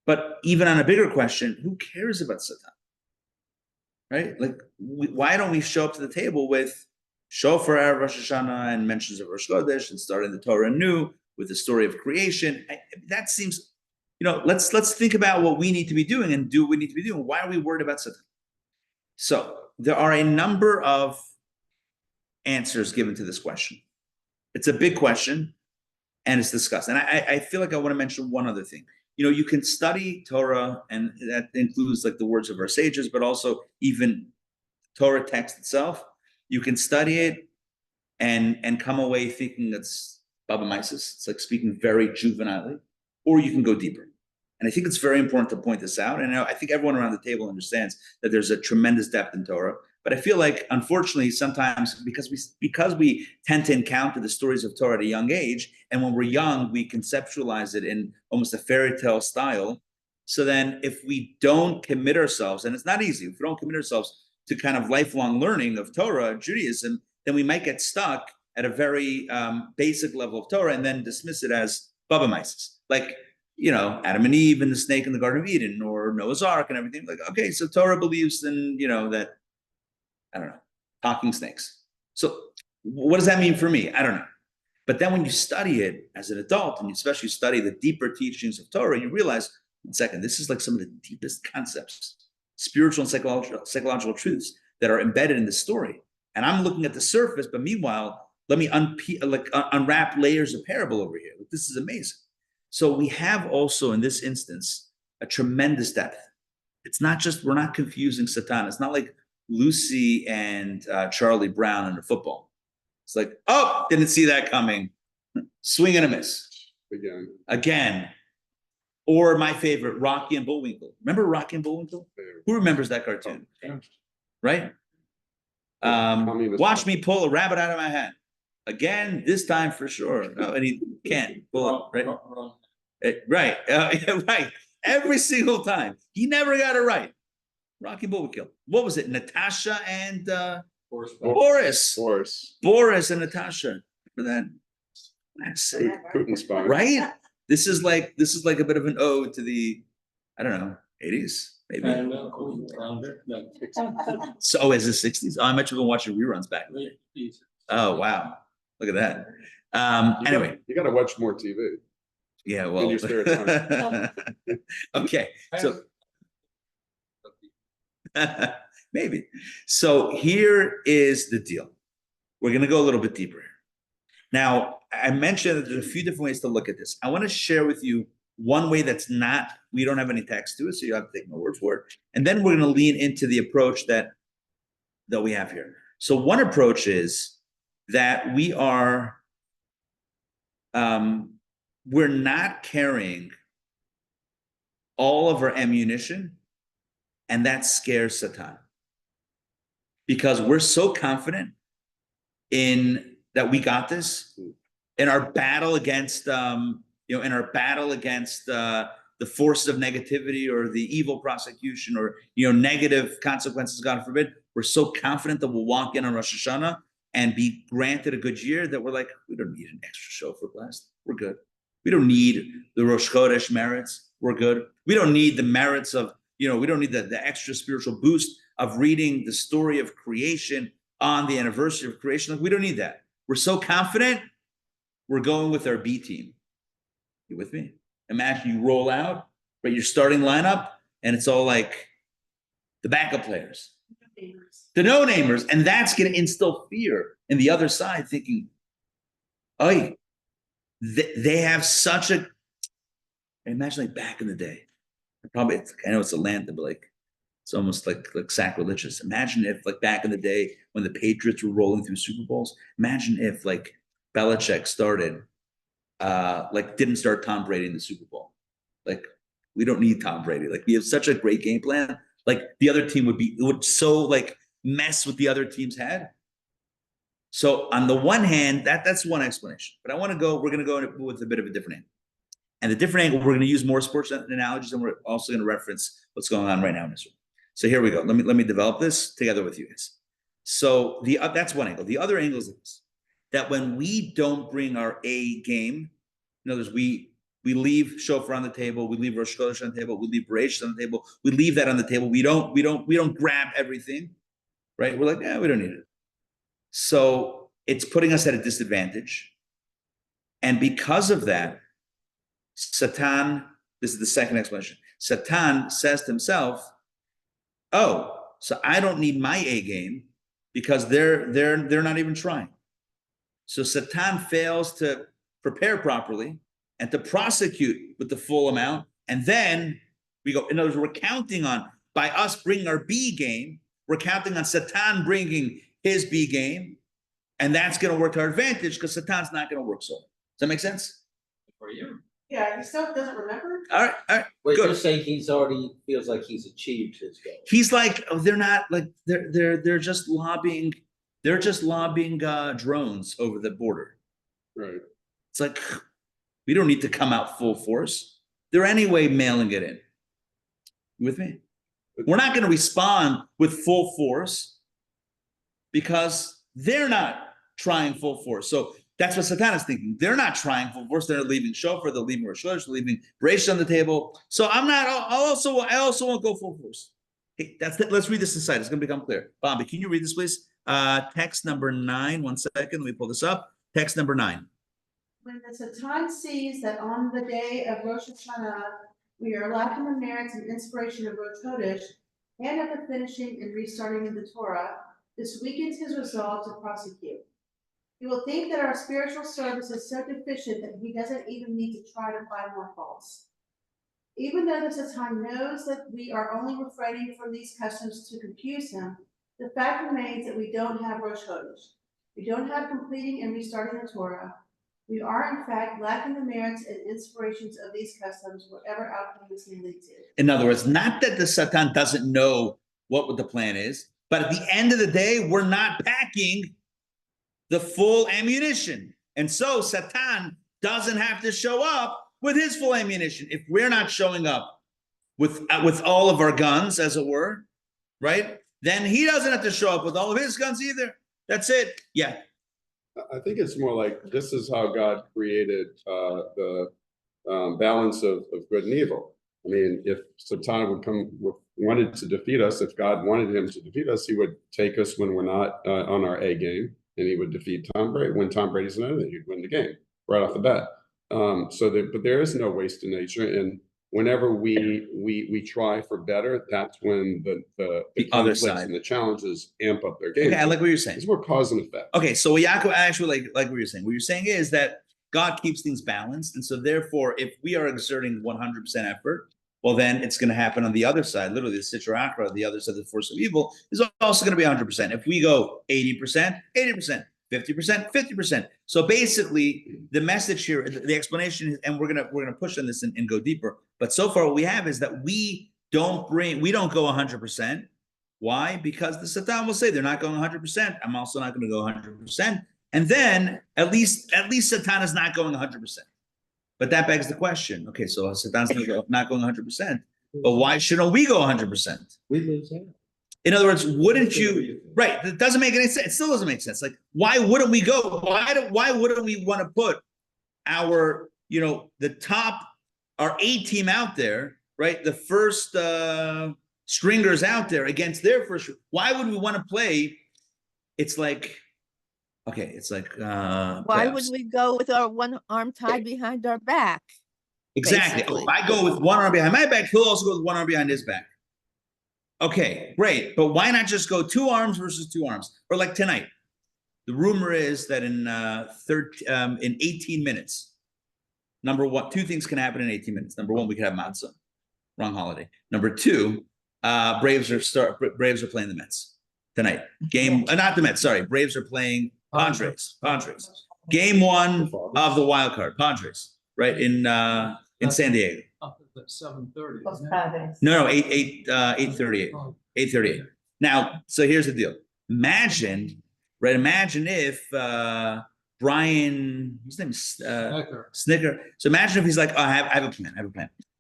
But even on a bigger question, who cares about Satan? Right? Like, why don't we show up to the table with Shofar, Rosh Hashanah, and mentions of Rosh Chodesh, and starting the Torah anew with the story of creation? That seems, let's think about what we need to be doing and do what we need to be doing. Why are we worried about Satan? So there are a number of answers given to this question. It's a big question, and it's discussed. And I feel like I want to mention one other thing. You can study Torah, and that includes like the words of our sages, but also even Torah text itself. You can study it and come away thinking that's Baba Mises. It's like speaking very juvenilely, or you can go deeper. And I think it's very important to point this out. And I think everyone around the table understands that there's a tremendous depth in Torah. But I feel like, unfortunately, sometimes because we tend to encounter the stories of Torah at a young age, and when we're young, we conceptualize it in almost a fairy tale style. So then if we don't commit ourselves, and it's not easy, if we don't commit ourselves to kind of lifelong learning of Torah, Judaism, then we might get stuck at a very basic level of Torah and then dismiss it as Baba Mises. Like, Adam and Eve and the snake in the Garden of Eden, or Noah's Ark and everything. Like, okay, so Torah believes in, that, I don't know, talking snakes. So what does that mean for me? I don't know. But then when you study it as an adult, and you especially study the deeper teachings of Torah, you realize, one second, this is like some of the deepest concepts, spiritual and psychological truths that are embedded in this story. And I'm looking at the surface, but meanwhile, let me unwrap layers of parable over here. This is amazing. So we have also in this instance a tremendous depth. It's not just, we're not confusing Satan. It's not like Lucy and Charlie Brown in the football. It's like, oh, didn't see that coming. Swing and a miss. Again. Or my favorite, Rocky and Bullwinkle. Remember Rocky and Bullwinkle? Who remembers that cartoon? Right? Watch me pull a rabbit out of my hat. Again, this time for sure. No, and he can't pull it, right? Right. Right. Every single time. He never got it right. Rocky Bullwinkle. What was it? Natasha and Boris. Boris and Natasha. Remember that? Putin spy. Right? This is like a bit of an ode to the, I don't know, 80s, maybe. So is the 60s? Oh, I bet you've been watching reruns back then. Oh, wow. Look at that. Anyway. You got to watch more TV. Yeah, well. In your spare time. Okay. So maybe. So here is the deal. We're going to go a little bit deeper here. Now, I mentioned that there's a few different ways to look at this. I want to share with you one way that's not, we don't have any text to it, so you have to take my word for it. And then we're going to lean into the approach that we have here. So one approach is that we are, we're not carrying all of our ammunition, and that scares Satan. Because we're so confident in that we got this in our battle against, in our battle against the forces of negativity or the evil prosecution or, negative consequences, God forbid. We're so confident that we'll walk in on Rosh Hashanah and be granted a good year that we're like, we don't need an extra shofar blast. We're good. We don't need the Rosh Chodesh merits. We're good. We don't need the merits of, we don't need the extra spiritual boost of reading the story of creation on the anniversary of creation. Like, we don't need that. We're so confident. We're going with our B team. You with me? Imagine you roll out, but your starting lineup, and it's all like the backup players, the no-namers, and that's going to instill fear in the other side, thinking, oh, they have such a. Imagine like back in the day, probably I know it's a land, but like it's almost like sacrilegious. Imagine if like back in the day when the Patriots were rolling through Super Bowls. Imagine if like Belichick started. Didn't start Tom Brady in the Super Bowl. Like, we don't need Tom Brady. Like, we have such a great game plan. Like, the other team would so like mess with the other team's head. So on the one hand, that's one explanation. But we're going to go with a bit of a different angle. And the different angle, we're going to use more sports analogies, and we're also going to reference what's going on right now in Israel. So here we go. Let me develop this together with you guys. So that's one angle. The other angle is this. That when we don't bring our A game, in other words, we leave shofar on the table, we leave Rosh Chodesh on the table, we leave Bereishit on the table, we leave that on the table. We don't grab everything, right? We're like, yeah, we don't need it. So it's putting us at a disadvantage, and because of that, Satan. This is the second explanation. Satan says to himself, "Oh, so I don't need my A game because they're not even trying." So Satan fails to prepare properly and to prosecute with the full amount. And then we go, in other words, we're counting on, by us bringing our B game, we're counting on Satan bringing his B game. And that's going to work to our advantage because Satan's not going to work so. Does that make sense? For you. Yeah, he still doesn't remember. All right. Wait, Good. you're saying he's already feels like he's achieved his goal. He's like, they're not like, they're just lobbying. They're just lobbying drones over the border. Right. It's like, we don't need to come out full force. They're anyway mailing it in. You with me? We're not going to respond with full force because they're not trying full force. So that's what Satan is thinking. They're not trying full force. They're leaving shofar. They're leaving Rosh Hashanah. They're leaving Bereishit on the table. So I also won't go full force. Hey, let's read this inside. It's going to become clear. Bobby, can you read this, please? Text number 9. 1 second. Let me pull this up. Text number 9. When the Satan sees that on the day of Rosh Hashanah, we are lacking the merits and inspiration of Rosh Chodesh, and at the finishing and restarting of the Torah, this weakens his resolve to prosecute. He will think that our spiritual service is so deficient that he doesn't even need to try to find more faults. Even though the Satan knows that we are only refraining from these customs to confuse him, the fact remains that we don't have Rosh Chodesh. We don't have completing and restarting the Torah. We are, in fact, lacking the merits and inspirations of these customs, whatever outcome this may lead to. In other words, not that the Satan doesn't know what the plan is, but at the end of the day, we're not packing the full ammunition. And so Satan doesn't have to show up with his full ammunition. If we're not showing up with all of our guns, as it were, right? Then he doesn't have to show up with all of his guns either. That's it. Yeah. I think it's more like this is how God created the balance of good and evil. I mean, if Satan wanted to defeat us, if God wanted him to defeat us, he would take us when we're not on our A game, and he would defeat Tom Brady. When Tom Brady's not in it, he'd win the game right off the bat. But there is no waste in nature, and whenever we try for better, that's when the other side and the challenges amp up their game. Okay, I like what you're saying. It's more cause and effect. Okay, so Yaakov actually like what you're saying. What you're saying is that God keeps things balanced, and so therefore, if we are exerting 100% effort, well, then it's going to happen on the other side. Literally, the Sitra Achra, the other side of the force of evil, is also going to be 100%. If we go 80%, 80%. 50%, 50%. So basically, the message here, the explanation is, and we're gonna push on this and go deeper. But so far, what we have is that we don't go 100%. Why? Because the Satan will say they're not going 100%. I'm also not going to go 100%. And then at least Satan is not going 100%. But that begs the question. Okay, so Satan's not going 100%, but why shouldn't we go 100%? We lose out. In other words, wouldn't you? Right, it doesn't make any sense. It still doesn't make sense. Like, why wouldn't we go? Why wouldn't we want to put our, the top, our A team out there, right? The first stringers out there against their first. Why would we want to play? It's like, okay, it's like Why would we go with our one arm tied behind our back? Exactly. Basically. If I go with one arm behind my back, he'll also go with one arm behind his back. Okay, great. But why not just go 2 arms versus 2 arms? Or like tonight, the rumor is that in 18 minutes, number one, 2 things can happen in 18 minutes. Number one, we could have matzah, wrong holiday. Number 2, Braves are playing the Mets tonight. Not the Mets. Sorry, Braves are playing Padres. Game 1 of the wild card, Padres, right in San Diego. Up at 7:30. Los isn't it? Padres. No, 8:38. 8:38. Now, so here's the deal. Imagine if Brian, his name is Snicker. So imagine if he's like, oh, I have a plan.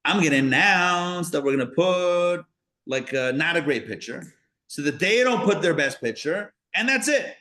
I'm gonna announce that we're gonna put like not a great pitcher, so that they don't put their best pitcher, and that's it.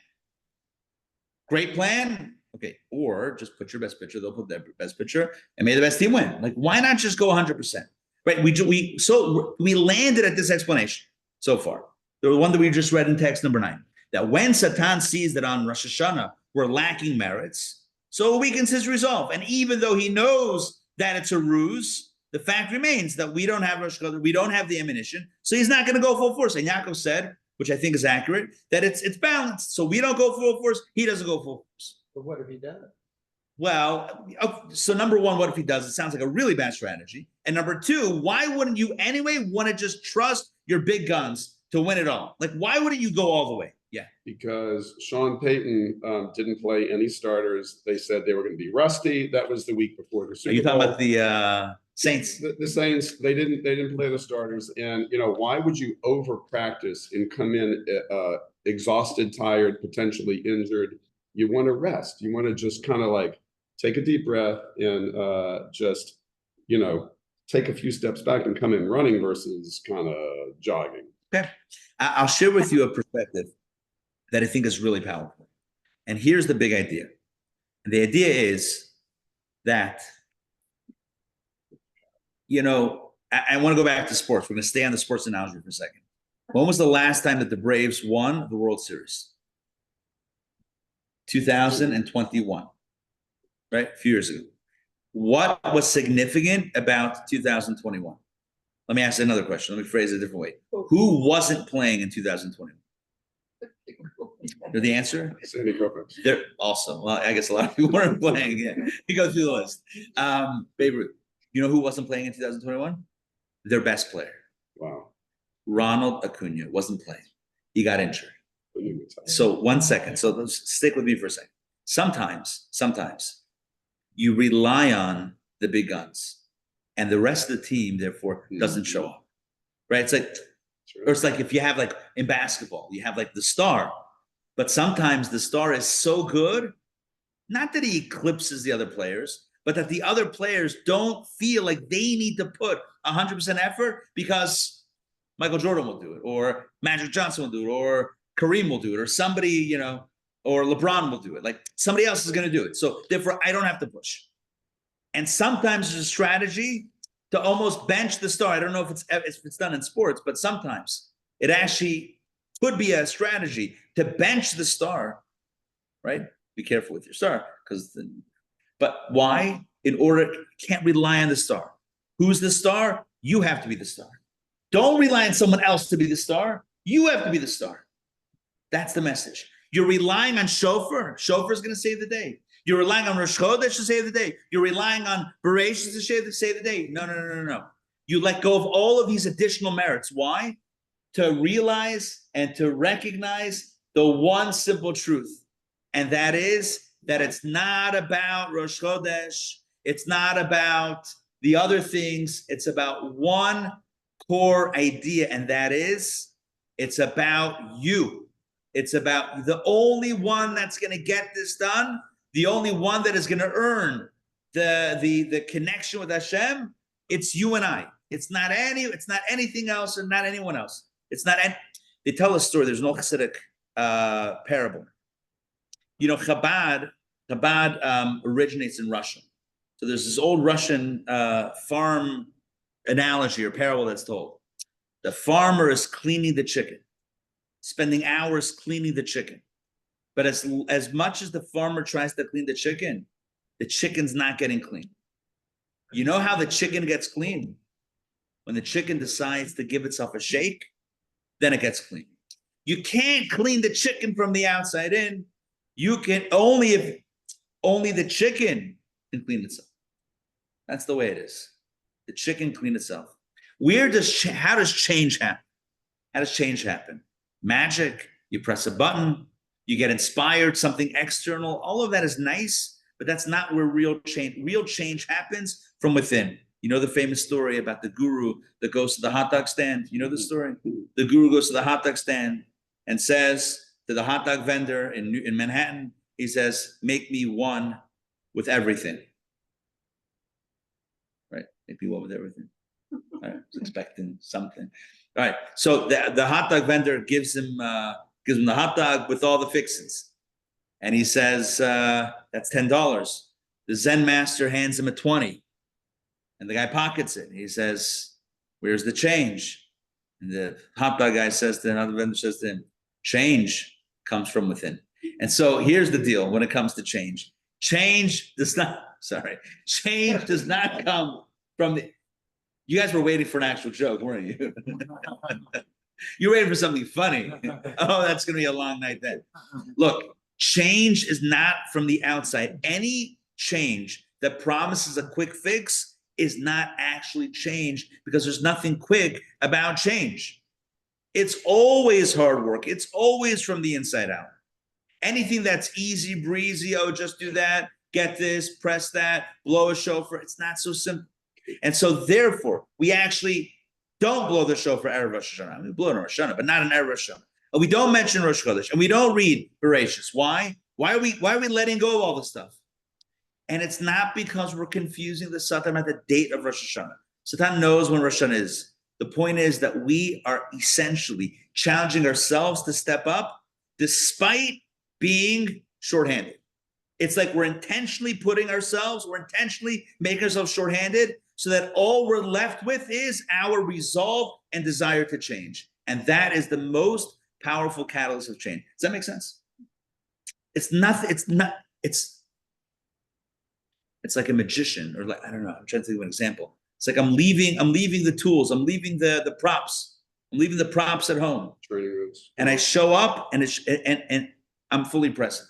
Great plan. Okay, or just put your best pitcher, they'll put their best pitcher, and may the best team win. Like, why not just go 100%? Right? We landed at this explanation so far. The one that we just read in text number 9. That when Satan sees that on Rosh Hashanah we're lacking merits, so it weakens his resolve. And even though he knows that it's a ruse, the fact remains that we don't have Rosh Hashanah, we don't have the ammunition, so he's not going to go full force. And Yaakov said, which I think is accurate, that it's balanced. So we don't go full force, he doesn't go full force. But what if he does? Well, so number one, what if he does? It sounds like a really bad strategy. And number 2, why wouldn't you anyway want to just trust your big guns to win it all? Like, why wouldn't you go all the way? Yeah. Because Sean Payton didn't play any starters. They said they were going to be rusty. That was the week before the Super Bowl. Are you talking about the Saints? The Saints, they didn't play the starters. And, why would you over practice and come in exhausted, tired, potentially injured? You want to rest. You want to just kind of like take a deep breath and just, take a few steps back and come in running versus kind of jogging. Okay. I'll share with you a perspective that I think is really powerful. And here's the big idea. And the idea is that, I want to go back to sports. We're going to stay on the sports analogy for a second. When was the last time that the Braves won the World Series? 2021, right? A few years ago. What was significant about 2021? Let me ask another question. Let me phrase it a different way. Who wasn't playing in 2021? Know the answer? Sandy Koufax. They're also, well, I guess a lot of people weren't playing. Yeah, you go through the list. Babe Ruth. You know who wasn't playing in 2021? Their best player. Wow. Ronald Acuna wasn't playing. He got injured. So 1 second. So let's stick with me for a second. Sometimes you rely on the big guns, and the rest of the team, therefore, doesn't show up. Right? It's like, or it's like if you have like in basketball, you have like the star, but sometimes the star is so good, not that he eclipses the other players, but that the other players don't feel like they need to put 100% effort because Michael Jordan will do it, or Magic Johnson will do it, or Kareem will do it, or somebody, or LeBron will do it. Like somebody else is going to do it. So therefore, I don't have to push. And sometimes there's a strategy to almost bench the star. I don't know if it's done in sports, but sometimes it actually could be a strategy to bench the star, right? Be careful with your star, but why? In order, you can't rely on the star. Who's the star? You have to be the star. Don't rely on someone else to be the star. You have to be the star. That's the message. You're relying on shofar. Shofar is going to save the day. You're relying on Rosh Chodesh to save the day. You're relying on Bereshit to save the day. No. You let go of all of these additional merits. Why? To realize and to recognize the one simple truth. And that is that it's not about Rosh Chodesh. It's not about the other things. It's about one core idea. And that is, it's about you. It's about the only one that's going to get this done, the only one that is going to earn the connection with Hashem. It's you and I. It's not anything else and not anyone else. It's not. They tell a story. There's no Hasidic parable. You know, Chabad originates in Russia. So there's this old Russian farm analogy or parable that's told. The farmer is cleaning the chicken, spending hours cleaning the chicken. But as much as the farmer tries to clean the chicken's not getting clean. You know how the chicken gets clean? When the chicken decides to give itself a shake, then it gets clean. You can't clean the chicken from the outside in. You can only if the chicken can clean itself. That's the way it is. The chicken clean itself. How does change happen? How does change happen? Magic, you press a button, you get inspired, something external. All of that is nice, but that's not where real change happens from within. You know the famous story about the guru that goes to the hot dog stand? You know the story? The guru goes to the hot dog stand and says to the hot dog vendor in Manhattan, he says, make me one with everything. Right? Make me one with everything. All right, I was expecting something. All right, so the hot dog vendor gives him the hot dog with all the fixings, and he says that's $10. The Zen master hands him a 20, and the guy pockets it. He says, "Where's the change?" And the hot dog guy says to another vendor, says to him, "Change comes from within." And so here's the deal: when it comes to change, change does not come from the. You guys were waiting for an actual joke, weren't you? You're waiting for something funny. Oh, that's going to be a long night then. Look, change is not from the outside. Any change that promises a quick fix is not actually change, because there's nothing quick about change. It's always hard work. It's always from the inside out. Anything that's easy breezy, oh, just do that, get this, press that, blow a shofar, it's not so simple. And so therefore, we actually don't blow the shofar Erev Rosh Hashanah. We blow it on Rosh Hashanah, but not in Erev Rosh Hashanah. And we don't mention Rosh Chodesh, and we don't read Bereshis. Why? Why are we letting go of all this stuff? And it's not because we're confusing the Satan at the date of Rosh Hashanah. Satan knows when Rosh Hashanah is. The point is that we are essentially challenging ourselves to step up despite being shorthanded. It's like we're intentionally making ourselves shorthanded, so that all we're left with is our resolve and desire to change. And that is the most powerful catalyst of change. Does that make sense? It's like a magician, or like, I don't know, I'm trying to think of an example. It's like I'm leaving the tools, I'm leaving the props. I'm leaving the props at home. Training rooms. And I show up and I'm fully present.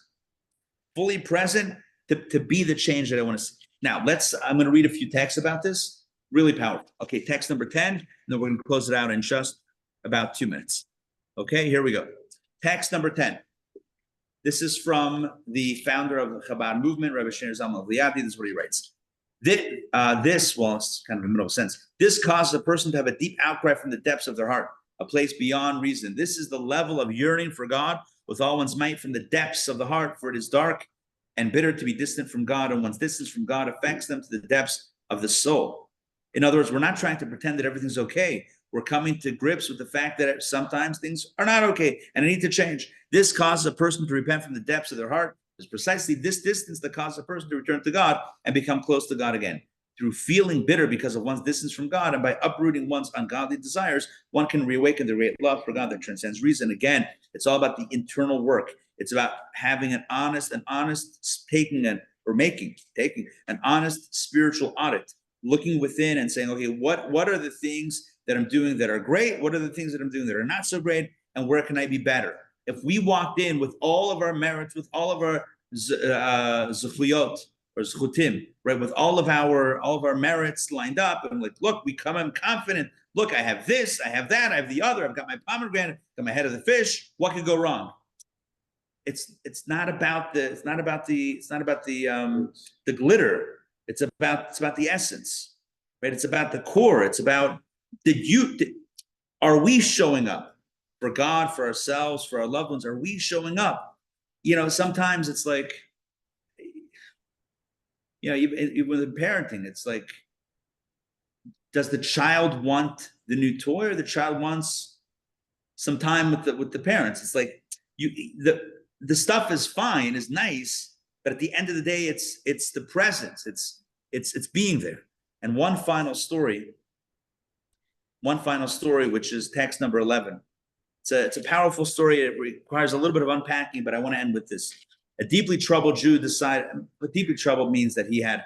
Fully present to be the change that I want to see. Now, I'm going to read a few texts about this. Really powerful. Okay, text number 10, and then we're going to close it out in just about 2 minutes. Okay, here we go. Text number 10. This is from the founder of the Chabad movement, Rabbi Shneur Zalman of Liadi. This is what he writes. Well, it's kind of in the middle of a sentence. This causes a person to have a deep outcry from the depths of their heart, a place beyond reason. This is the level of yearning for God with all one's might from the depths of the heart, for it is dark and bitter to be distant from God, and one's distance from God affects them to the depths of the soul. In other words, we're not trying to pretend that everything's okay. We're coming to grips with the fact that sometimes things are not okay and they need to change. This causes a person to repent from the depths of their heart. It's precisely this distance that causes a person to return to God and become close to God again. Through feeling bitter because of one's distance from God, and by uprooting one's ungodly desires, one can reawaken the great love for God that transcends reason. Again, it's all about the internal work. It's about having taking an honest spiritual audit, looking within and saying, okay, what are the things that I'm doing that are great? What are the things that I'm doing that are not so great? And where can I be better? If we walked in with all of our merits, with all of our zuchuyot or zchutim, right, with all of our merits lined up, and like, look, I'm confident. Look, I have this, I have that, I have the other. I've got my pomegranate, got my head of the fish. What could go wrong? It's not about the glitter. It's about the essence, right? It's about the core. It's about are we showing up for God, for ourselves, for our loved ones? Are we showing up? Sometimes it's like, even with parenting, it's like, does the child want the new toy, or the child wants some time with the parents? It's like the stuff is fine, is nice, but at the end of the day, it's the presence, it's being there. And one final story, which is text number 11. It's a powerful story. It requires a little bit of unpacking, but I want to end with this. A deeply troubled Jew but deeply troubled means that he had,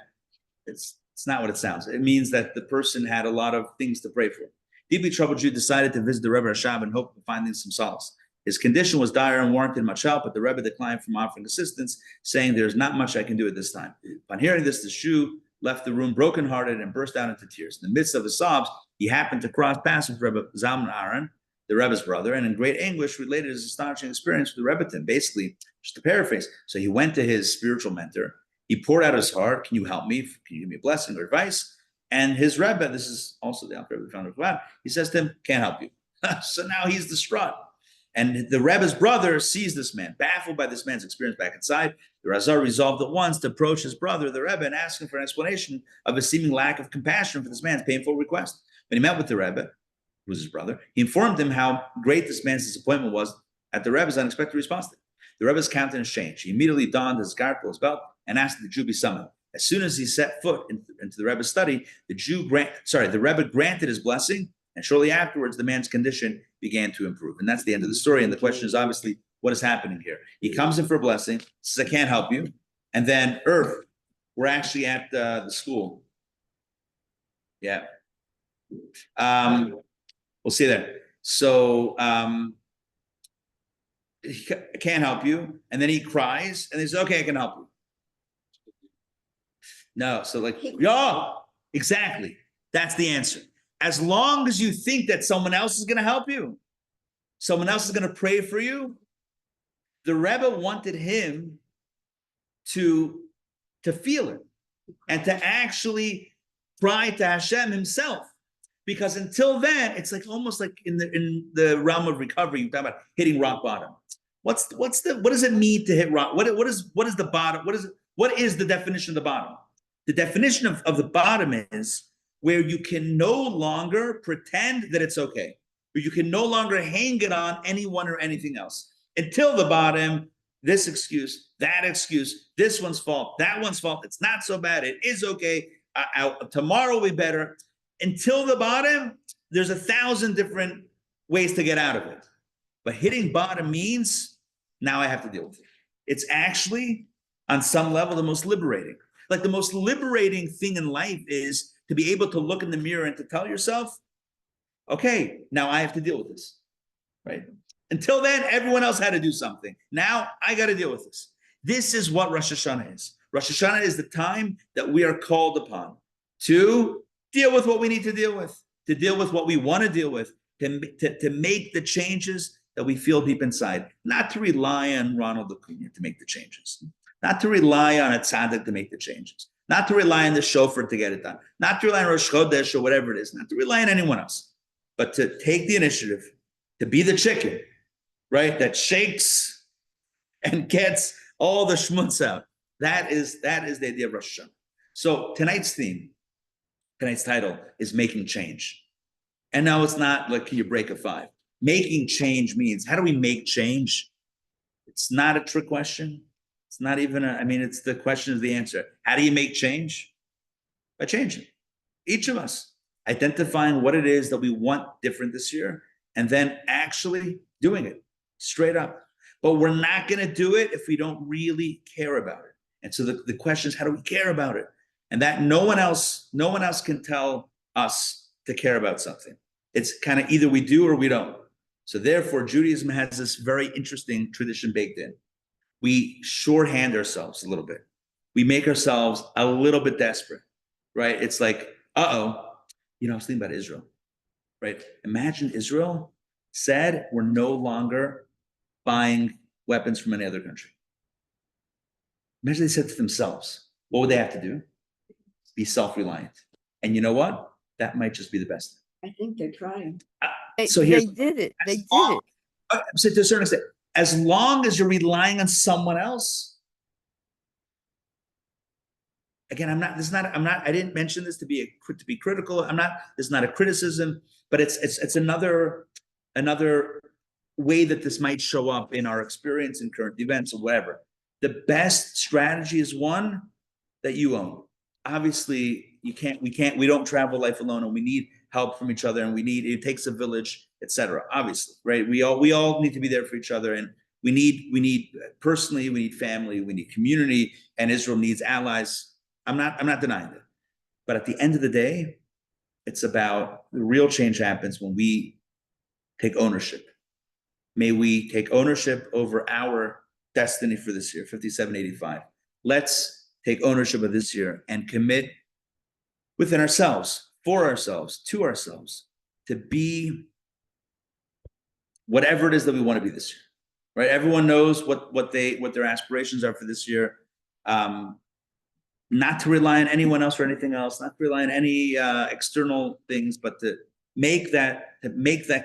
it's not what it sounds. It means that the person had a lot of things to pray for. Deeply troubled Jew decided to visit the Rebbe Rashab in hope of finding some solace. His condition was dire and warranted much help, but the Rebbe declined from offering assistance, saying, "There's not much I can do at this time." Upon hearing this, the Jew left the room brokenhearted and burst out into tears. In the midst of his sobs, he happened to cross paths with Rebbe Zalman Aaron, the Rebbe's brother, and in great anguish related his astonishing experience with the Rebbeton. Basically, just to paraphrase, so he went to his spiritual mentor. He poured out his heart. Can you help me? Can you give me a blessing or advice? And his Rebbe, this is also the Alter Rebbe founder of God, he says to him, "Can't help you." So now he's distraught. And the Rebbe's brother sees this man, baffled by this man's experience back inside. The Razar resolved at once to approach his brother, the Rebbe, and ask him for an explanation of his seeming lack of compassion for this man's painful request. When he met with the Rebbe, who was his brother, he informed him how great this man's disappointment was at the Rebbe's unexpected response. The Rebbe's countenance changed. He immediately donned his garter, his belt, and asked that the Jew be summoned. As soon as he set foot into the Rebbe's study, the Rebbe granted his blessing, and shortly afterwards, the man's condition began to improve. And that's the end of the story. And the question is obviously, what is happening here? He comes in for a blessing, says, "I can't help you." And then we're actually at the school. Yeah. We'll see there. So he can't help you. And then he cries and he says, "Okay, I can help you." No, so like, yeah, exactly. That's the answer. As long as you think that someone else is going to help you, someone else is going to pray for you, the Rebbe wanted him to feel it and to actually cry to Hashem himself. Because until then, it's like almost like in the realm of recovery, you talk about hitting rock bottom. What does it mean to hit rock? What is the bottom? What is the definition of the bottom? The definition of the bottom is where you can no longer pretend that it's okay, where you can no longer hang it on anyone or anything else. Until the bottom, this excuse, that excuse, this one's fault, that one's fault, it's not so bad, it is okay, tomorrow will be better. Until the bottom, there's 1,000 different ways to get out of it. But hitting bottom means, now I have to deal with it. It's actually, on some level, the most liberating. Like the most liberating thing in life is to be able to look in the mirror and to tell yourself, okay, now I have to deal with this, right? Until then, everyone else had to do something. Now I got to deal with this. This is what Rosh Hashanah is. Rosh Hashanah is the time that we are called upon to deal with what we need to deal with, to deal with what we want to deal with, to make the changes that we feel deep inside, not to rely on Ronald Acuna to make the changes, not to rely on a tzaddik to make the changes, not to rely on the shofar to get it done, not to rely on Rosh Chodesh or whatever it is, not to rely on anyone else, but to take the initiative, to be the chicken, right, that shakes and gets all the schmutz out. That is the idea of Rosh Hashanah. So tonight's title is Making Change. And now it's not like, can you break a 5? Making change means, how do we make change? It's not a trick question. It's not even it's the question is the answer. How do you make change? By changing. Each of us identifying what it is that we want different this year and then actually doing it straight up. But we're not going to do it if we don't really care about it. And so the question is, how do we care about it? And that no one else can tell us to care about something. It's kind of either we do or we don't. So therefore, Judaism has this very interesting tradition baked in. We shorthand ourselves a little bit. We make ourselves a little bit desperate, right? It's like, I was thinking about Israel, right? Imagine Israel said, we're no longer buying weapons from any other country. Imagine they said to themselves, what would they have to do? Be self-reliant. And you know what? That might just be the best thing. I think they're trying. So they did it. They did it. So to a certain extent, as long as you're relying on someone else. Again, I didn't mention this to be critical. This is not a criticism, but it's another way that this might show up in our experience in current events or whatever. The best strategy is one that you own. Obviously, we don't travel life alone, and we need help from each other, and it takes a village, etc. Obviously, right? We all need to be there for each other, and we need personally, we need family, we need community, and Israel needs allies. I'm not denying that. But at the end of the day, it's about the real change happens when we take ownership. May we take ownership over our destiny for this year, 5785. Let's take ownership of this year and commit within ourselves, for ourselves, to ourselves, to be whatever it is that we want to be this year. Right? Everyone knows what their aspirations are for this year. Not to rely on anyone else or anything else, not to rely on any external things, but to make that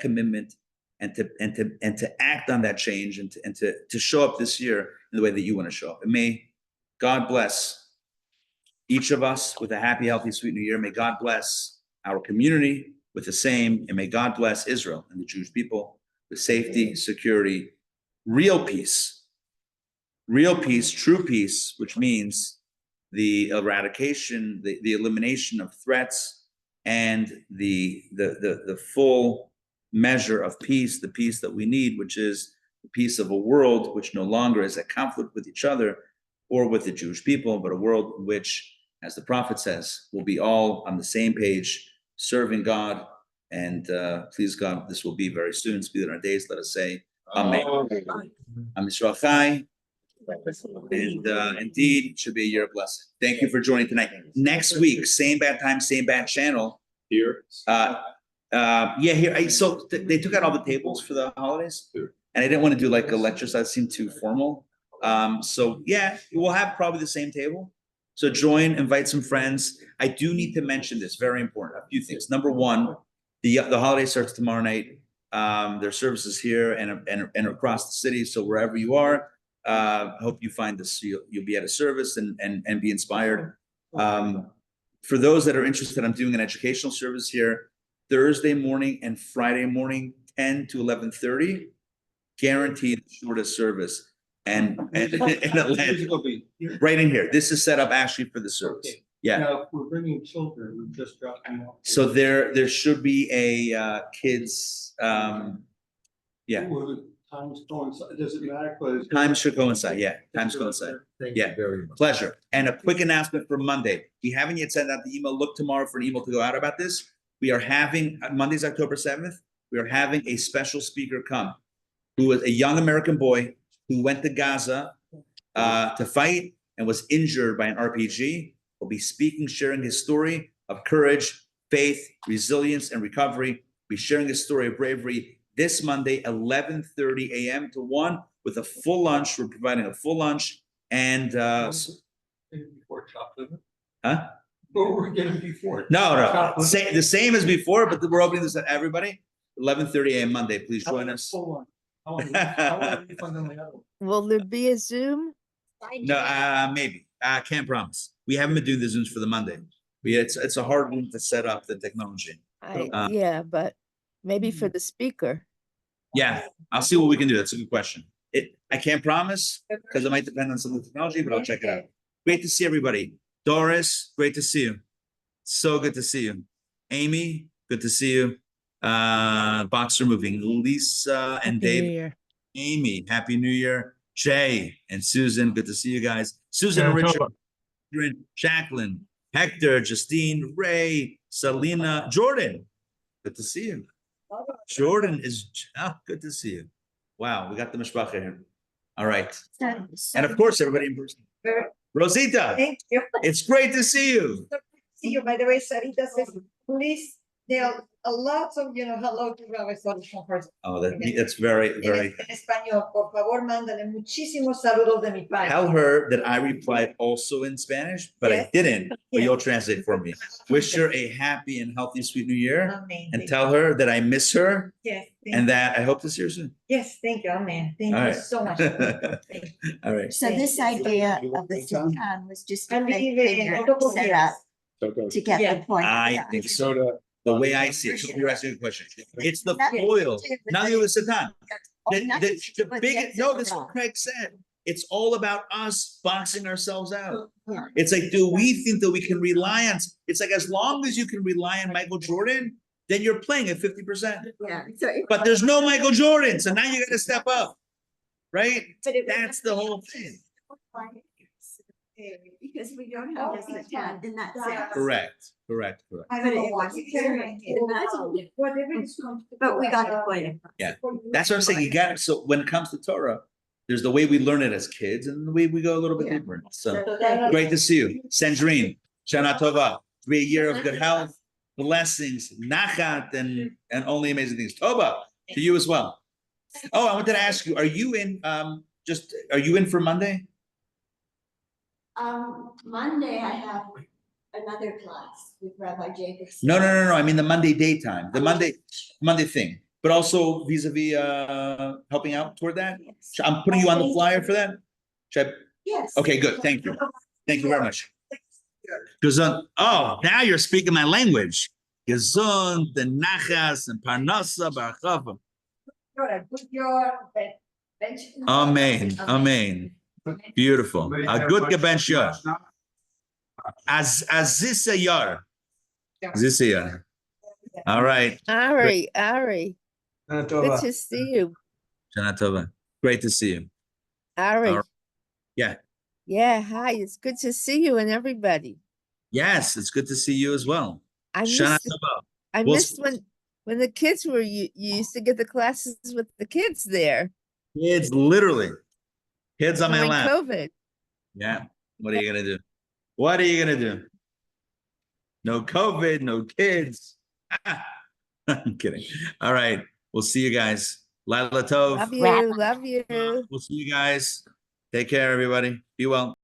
commitment and to act on that change and to show up this year in the way that you want to show up. And may God bless each of us with a happy, healthy, sweet new year. May God bless our community with the same, and may God bless Israel and the Jewish people with safety, security, real peace, true peace, which means the eradication, the elimination of threats, and the full measure of peace, the peace that we need, which is the peace of a world which no longer is at conflict with each other or with the Jewish people, but a world in which, as the prophet says, we'll be all on the same page, serving God. And please God, this will be very soon. Speed in our days, let us say, Amen. Am Yisrael Chai. And indeed, it should be a year of blessing. Thank you for joining tonight. Next week, same bad time, same bad channel. Here. Here. So they took out all the tables for the holidays, and I didn't want to do like a lecture, so that seemed too formal. So yeah, we'll have probably the same table. So join, invite some friends. I do need to mention this, very important. A few things. Number one, the holiday starts tomorrow night. There are services here and across the city. So wherever you are. Hope you find this. You'll be at a service and be inspired. For those that are interested, I'm doing an educational service here Thursday morning and Friday morning, 10 to 11:30. Guaranteed the shortest service. And Atlanta, right in here. This is set up actually for the service. Okay. Yeah. Now, if we're bringing children, we just drop them off. So there should be a kids. Yeah. Will the times coincide? Does it matter? Times should coincide. Yeah. Times coincide. Thank Yeah. you very much. Pleasure. And a quick announcement for Monday. We haven't yet sent out the email. Look tomorrow for an email to go out about this. We are having, Monday's October 7th, we are having a special speaker come, who was a young American boy who went to Gaza to fight and was injured by an RPG. He'll be speaking, sharing his story of courage, faith, resilience, and recovery. Be sharing his story of bravery this Monday, 11:30 a.m. to 1, with a full lunch. We're providing a full lunch and before chocolate. huh? What were we getting before? No. The same as before, but we're opening this at everybody. 11:30 a.m. Monday. Please join us. I want to refund on the other one. Will there be a Zoom? No, maybe. I can't promise. We haven't been doing the Zooms for the Monday. It's a hard one to set up the technology. Yeah, but maybe for the speaker. Yeah, I'll see what we can do. That's a good question. I can't promise because it might depend on some of the technology, but I'll check it out. Great to see everybody. Doris, great to see you. So good to see you. Amy, good to see you. Boxer moving. Lisa and Dave. Amy, Happy New Year. Jay and Susan, good to see you guys. Susan and Richard, Jacqueline, Hector, Justine, Ray, Selena, Jordan. Good to see you. Jordan is good to see you. Wow, we got the mishpacha here. All right. And of course, everybody in person. Rosita, Thank you. it's great to see you. See you. By the way, Sarita says, please There are a lot of, hello to Rabbi Sollish from person. Oh, that's very, very. En español, por favor, mándale muchísimos saludos de mi parte. Tell her that I replied also in Spanish, but I Yes. didn't, but Yes. you'll translate for me. Wish her a happy and healthy, sweet new year. Amen. And tell her that I miss her Yes. Thank and you. that I hope to see her soon. Yes, thank you, amen. Thank All you right. so much. Thank you. All right. So this idea of the Satan was just a And fake vive figure en otro set up Okay. to get Yeah. the point. I across. think so. The way I see it, you're asking a question. It's the Nothing to foil, do with not the- the Satan. Oh, The nothing to do with biggest, Yetzer no, this is hara. what Craig said. It's all about us boxing ourselves out. Yeah. It's like, do we think that we can rely on, it's like, as long as you can rely on Michael Jordan, then you're playing at 50%. Yeah, so it- But there's no Michael Jordan, so now you gotta step up, right? but it was- That's the whole thing. Because we don't have a Satan in that sense. Correct. But it was very imaginative. But we got the point. Yeah, that's what I'm saying. You got it. So when it comes to Torah, there's the way we learn it as kids and the way we go a little bit Yeah. deeper. So great to see you. Sandrine, Shana Tova. To be a year of good health, blessings, nachat, and only amazing things. Tova, to you as well. Oh, I wanted to ask you, are you in are you in for Monday? Monday I have another class with Rabbi Jacobs. No. I mean the Monday daytime, the Monday thing, but also vis-a-vis helping out toward that. Yes. I'm putting you on the flyer for that. Should I? Yes. Okay, good. Thank you. Thank you very much. Gesund. Oh, now you're speaking my language. Gesund and nachas and parnasa b'achava. Amen. Amen. Beautiful. A good gebench. Azisayar. Zisayar. All right. Ari, good to see you. Shana Tova. Great to see you. Ari. All right. Yeah. Yeah, hi, it's good to see you and everybody. Yes, it's good to see you as well. I Shana missed, Tova. I Well, missed when the kids were, you used to get the classes with the kids there Kids, literally. Kids on my during lap. COVID. Yeah. What are you gonna do? What are you gonna do? No COVID, no kids. I'm kidding. All right. We'll see you guys. Laila Tov. Love you, love you. We'll see you guys. Take care, everybody. Be well.